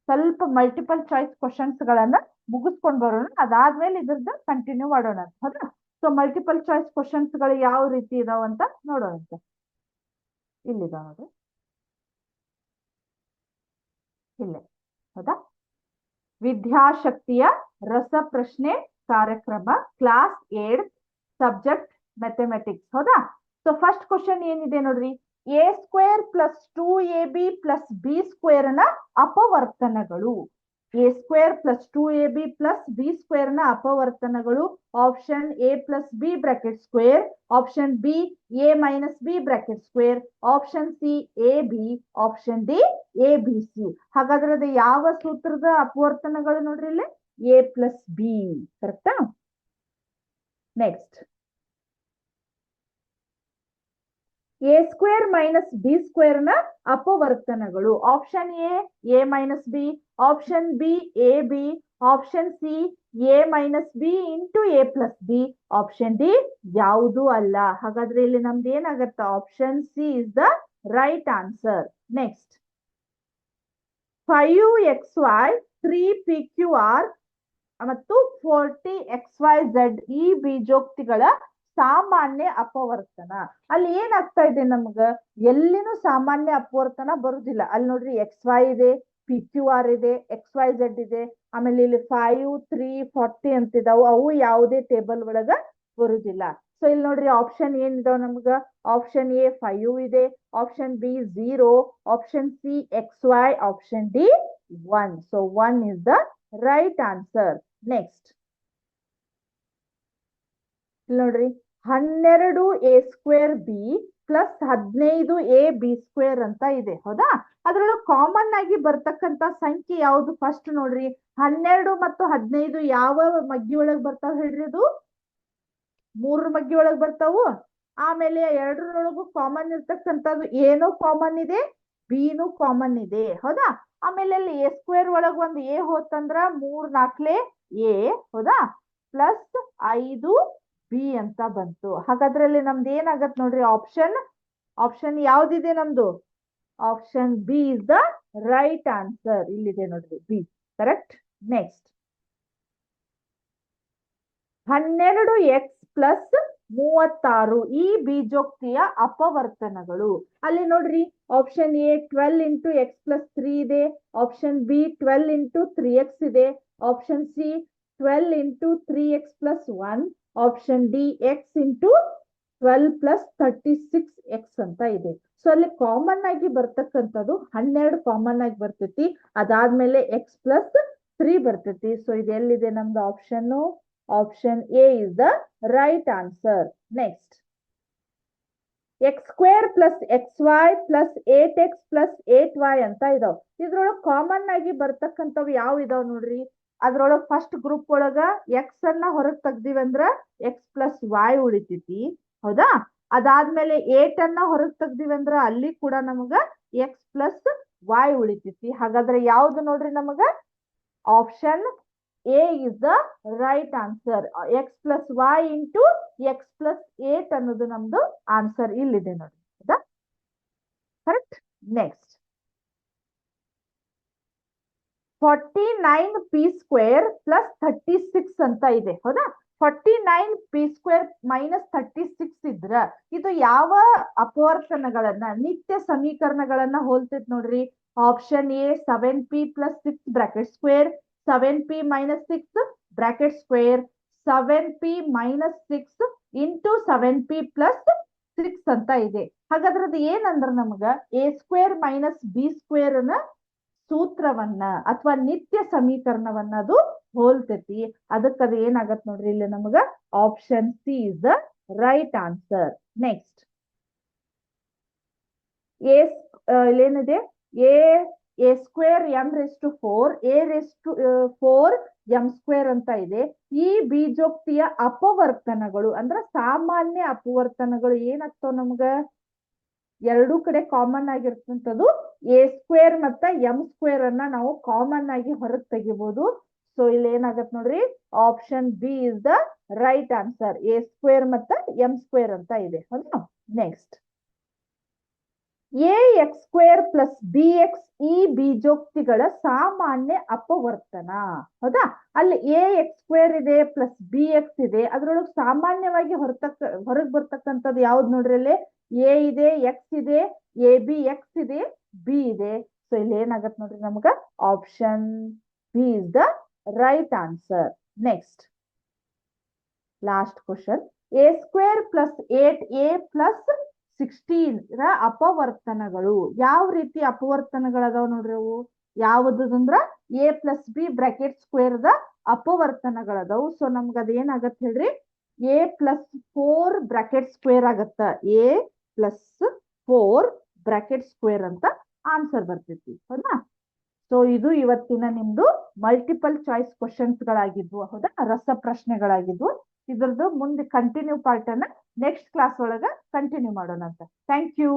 ಸ್ವಲ್ಪ ಮಲ್ಟಿಪಲ್ ಚಾಯ್ಸ್ ಕ್ವಶನ್ಸ್ ಗಳನ್ನ ಮುಗಿಸ್ಕೊಂಡ್ ಬರೋಣ. ಅದಾದ್ಮೇಲೆ ಇದ್ರದ್ದು ಕಂಟಿನ್ಯೂ ಮಾಡೋಣ ಅಂತ, ಹೌದಾ? ಸೊ ಮಲ್ಟಿಪಲ್ ಚಾಯ್ಸ್ ಕ್ವಶನ್ಸ್ ಗಳು ಯಾವ ರೀತಿ ಇದಾವಂತ ನೋಡೋಣ. ಇಲ್ಲಿದಾವ ನೋಡ್ರಿ, ಇಲ್ಲೇ, ಹೌದಾ? ವಿದ್ಯಾಶಕ್ತಿಯ ರಸಪ್ರಶ್ನೆ ಕಾರ್ಯಕ್ರಮ, ಕ್ಲಾಸ್ 8, ಸಬ್ಜೆಕ್ಟ್ ಮ್ಯಾಥಮೆಟಿಕ್ಸ್, ಹೌದಾ? ಸೊ ಫಸ್ಟ್ ಕ್ವಶನ್ ಏನಿದೆ ನೋಡ್ರಿ, a² + 2ab + b² ನ ಅಪವರ್ತನಗಳು. a² + 2ab + b² ನ ಅಪವರ್ತನಗಳು. Option a + b bracket square, option B a - b bracket square, option C ab, option D abc. ಹಾಗಾದ್ರೆ ಅದು ಯಾವ ಸೂತ್ರದ ಅಪವರ್ತನಗಳು ನೋಡ್ರಿ ಇಲ್ಲಿ? a + b, ಕರೆಕ್ಟಾ? ನೆಕ್ಸ್ಟ್ a² - b² ನ ಅಪವರ್ತನಗಳು. Option A a - b, option B ab, option C a - b into a + b, option D ಯಾವುದೂ ಅಲ್ಲ. ಹಾಗಾದ್ರೆ ಇಲ್ಲಿ ನಮ್ದು ಏನಾಗತ್ತ? Option C is the right answer. Next 5xy 3pqr ಮತ್ತು 40xyz ಈ ಬೀಜೋಕ್ತಿಗಳ ಸಾಮಾನ್ಯ ಅಪವರ್ತನ. ಅಲ್ಲಿ ಏನಾಗ್ತಾ ಇದೆ ನಮ್ಗ? ಎಲ್ಲಿನೂ ಸಾಮಾನ್ಯ ಅಪವರ್ತನ ಬರುದಿಲ್ಲ. ಅಲ್ಲಿ ನೋಡ್ರಿ XY ಇದೆ, PQR ಇದೆ, XYZ ಇದೆ, ಆಮೇಲೆ ಇಲ್ಲಿ 5 3 40 ಅಂತಿದಾವು. ಅವು ಯಾವುದೇ ಟೇಬಲ್ ಒಳಗ ಬರುದಿಲ್ಲ. ಸೊ ಇಲ್ಲಿ ನೋಡ್ರಿ ಆಪ್ಷನ್ ಏನಿದಾವ ನಮ್ಗ? ಆಪ್ಷನ್ ಎ 5 ಇದೆ, option B 0, option C XY, option D 1. So 1 is the right answer. Next ನೋಡ್ರಿ 12a² b + 15ab² ಅಂತ ಇದೆ, ಹೌದಾ? ಅದ್ರೊಳಗೆ ಕಾಮನ್ ಆಗಿ ಬರ್ತಕ್ಕಂತ ಸಂಖ್ಯೆ ಯಾವುದು? ಫಸ್ಟ್ ನೋಡ್ರಿ 12 ಮತ್ತು 15 ಯಾವ ಮಗ್ಗಿ ಒಳಗ್ ಬರ್ತಾವ ಹೇಳ್ರಿ? ಅದು 3 ಮಗ್ಗಿ ಒಳಗ್ ಬರ್ತಾವು. ಆಮೇಲೆ ಎರಡರೊಳಗು ಕಾಮನ್ ಇರ್ತಕ್ಕಂಥದ್ದು ಏನೋ ಕಾಮನ್ ಇದೆ, ಬಿನು ಕಾಮನ್ ಇದೆ, ಹೌದಾ? ಆಮೇಲೆ ಅಲ್ಲಿ a² ಒಳಗ್ ಒಂದು a ಹೋತಂದ್ರ 3 4 a, ಹೌದಾ? ಪ್ಲಸ್ 5 ಬಿ ಅಂತ ಬಂತು. ಹಾಗಾದ್ರೆ ಅಲ್ಲಿ ನಮ್ದು ಏನಾಗತ್ ನೋಡ್ರಿ? ಆಪ್ಷನ್ ಯಾವ್ದಿದೆ ನಮ್ದು? Option B is the right answer. ಇಲ್ಲಿದೆ ನೋಡ್ರಿ ಬಿ, ಕರೆಕ್ಟ್. ನೆಕ್ಸ್ಟ್ 12x + 36 ಈ ಬೀಜೋಕ್ತಿಯ ಅಪವರ್ತನಗಳು. ಅಲ್ಲಿ ನೋಡ್ರಿ ಆಪ್ಷನ್ ಎ 12 × x + 3 ಇದೆ, ಆಪ್ಷನ್ ಬಿ 12 × 3x ಇದೆ, option C 12 × 3x + 1, option D x × 12 + 36x ಅಂತ ಇದೆ. ಸೊ ಅಲ್ಲಿ ಕಾಮನ್ ಆಗಿ ಬರ್ತಕ್ಕಂಥದ್ದು 12 ಕಾಮನ್ ಆಗಿ ಬರ್ತೈತಿ. ಅದಾದ್ಮೇಲೆ x + 3 ಬರ್ತೈತಿ. ಸೊ ಇದು ಎಲ್ಲಿದೆ ನಮ್ದು option? Option A is the right answer. Next x² + xy + 8x + 8y ಅಂತ ಇದಾವ್. ಇದ್ರೊಳಗೆ ಕಾಮನ್ ಆಗಿ ಬರ್ತಕ್ಕಂಥವು ಯಾವ ಇದಾವ್ ನೋಡ್ರಿ? ಅದ್ರೊಳಗ್ ಫಸ್ಟ್ ಗ್ರೂಪ್ ಒಳಗ x ಅನ್ನ ಹೊರಗ್ ತೆಗ್ದಿವಂದ್ರ x + y ಉಳಿತೈತಿ, ಹೌದಾ? ಅದಾದ್ಮೇಲೆ 8 ಅನ್ನ ಹೊರಗ್ ತೆಗ್ದಿವಂದ್ರ ಅಲ್ಲಿ ಕೂಡ ನಮಗ x + y ಉಳಿತೈತಿ. ಹಾಗಾದ್ರೆ ಯಾವ್ದು ನೋಡ್ರಿ ನಮಗ? Option A is the right answer. x + y into x + 8 ಅನ್ನೋದು ನಮ್ದು ಆನ್ಸರ್ ಇಲ್ಲಿದೆ ನೋಡಿ, ಹೌದಾ? ಕರೆಕ್ಟ್. ನೆಕ್ಸ್ಟ್ 49p² + 36 ಅಂತ ಇದೆ, ಹೌದಾ? 49p² - 36 ಇದ್ರ ಇದು ಯಾವ ಅಪವರ್ತನಗಳನ್ನ, ನಿತ್ಯ ಸಮೀಕರಣಗಳನ್ನ ಹೋಲ್ತೈತ್ ನೋಡ್ರಿ? Option A 7p + 6 bracket square, 7p - 6 bracket square, 7p minus 6 into 7p plus 6 ಅಂತ ಇದೆ. ಹಾಗಾದ್ರೆ ಅದು ಏನಂದ್ರ ನಮಗ a square minus B square ನ ಸೂತ್ರವನ್ನ ಅಥವಾ ನಿತ್ಯ ಸಮೀಕರಣವನ್ನ ಅದು ಹೋಲ್ತೈತಿ. ಅದಕ್ಕೆ ಅದು ಏನಾಗತ್ ನೋಡ್ರಿ ಇಲ್ಲಿ ನಮಗ option C is the right answer. Next ಇಲ್ಲೇನಿದೆ A square M raise to 4 A raise to 4 M square ಅಂತ ಇದೆ. ಈ ಬೀಜೋಕ್ತಿಯ ಅಪವರ್ತನಗಳು ಅಂದ್ರ ಸಾಮಾನ್ಯ ಅಪವರ್ತನಗಳು ಏನಾಗ್ತಾವ ನಮ್ಗ ಎರಡೂ ಕಡೆ ಕಾಮನ್ ಆಗಿರ್ತಂಥದ್ದು ಎ ಸ್ಕ್ವೇರ್ ಮತ್ತ ಎಂ ಸ್ಕ್ವೇರ್ ಅನ್ನ ನಾವು ಕಾಮನ್ ಆಗಿ ಹೊರಗೆ ತೆಗಿಬಹುದು. ಸೊ ಇಲ್ಲಿ ಏನಾಗತ್ ನೋಡ್ರಿ option B is the right answer. A square ಮತ್ತ ಎಂ ಸ್ಕ್ವೇರ್ ಅಂತ ಇದೆ. ಹೌದಾ? Next A X square plus B X ಈ ಬೀಜೋಕ್ತಿಗಳ ಸಾಮಾನ್ಯ ಅಪವರ್ತನ. ಹೌದಾ? ಅಲ್ಲಿ ಎ ಎಕ್ಸ್ ಸ್ಕ್ವೇರ್ ಇದೆ ಪ್ಲಸ್ ಬಿ ಎಕ್ಸ್ ಇದೆ. ಅದ್ರೊಳಗೆ ಸಾಮಾನ್ಯವಾಗಿ ಹೊರಗೆ ಬರ್ತಕ್ಕಂಥದ್ದು ಯಾವ್ದು ನೋಡ್ರಿ ಅಲ್ಲಿ ಎ ಇದೆ, ಎಕ್ಸ್ ಇದೆ, ಎ ಬಿ ಎಕ್ಸ್ ಇದೆ, ಬಿ ಇದೆ. ಸೊ ಇಲ್ಲಿ ಏನಾಗತ್ ನೋಡ್ರಿ ನಮ್ಗ option B is the right answer. Next last question A square plus 8a plus 16 ರ ಅಪವರ್ತನಗಳು. ಯಾವ ರೀತಿ ಅಪವರ್ತನಗಳದಾವ ನೋಡ್ರಿ ಅವು ಯಾವ್ದಂದ್ರ A plus B bracket square ದ ಅಪವರ್ತನಗಳದಾವು. ಸೊ ನಮ್ಗ ಅದೇನಾಗತ್ ಹೇಳ್ರಿ ಎ ಪ್ಲಸ್ 4 ಬ್ರಾಕೆಟ್ ಸ್ಕ್ವೇರ್ ಆಗತ್ತ. ಎ ಪ್ಲಸ್ 4 ಬ್ರಾಕೆಟ್ ಸ್ಕ್ವೇರ್ ಅಂತ ಆನ್ಸರ್ ಬರ್ತೈತಿ. ಹೌದಾ? ಸೊ ಇದು ಇವತ್ತಿನ ನಿಮ್ದು ಮಲ್ಟಿಪಲ್ ಚಾಯ್ಸ್ ಕ್ವಶನ್ಸ್ ಗಳಾಗಿದ್ವು. ಹೌದಾ? ರಸ ಪ್ರಶ್ನೆಗಳಾಗಿದ್ವು. ಇದ್ರದ್ದು ಮುಂದೆ ಕಂಟಿನ್ಯೂ ಪಾರ್ಟ್ ಅನ್ನ ನೆಕ್ಸ್ಟ್ ಕ್ಲಾಸ್ ಒಳಗ ಕಂಟಿನ್ಯೂ ಮಾಡೋಣ ಅಂತ. Thank you.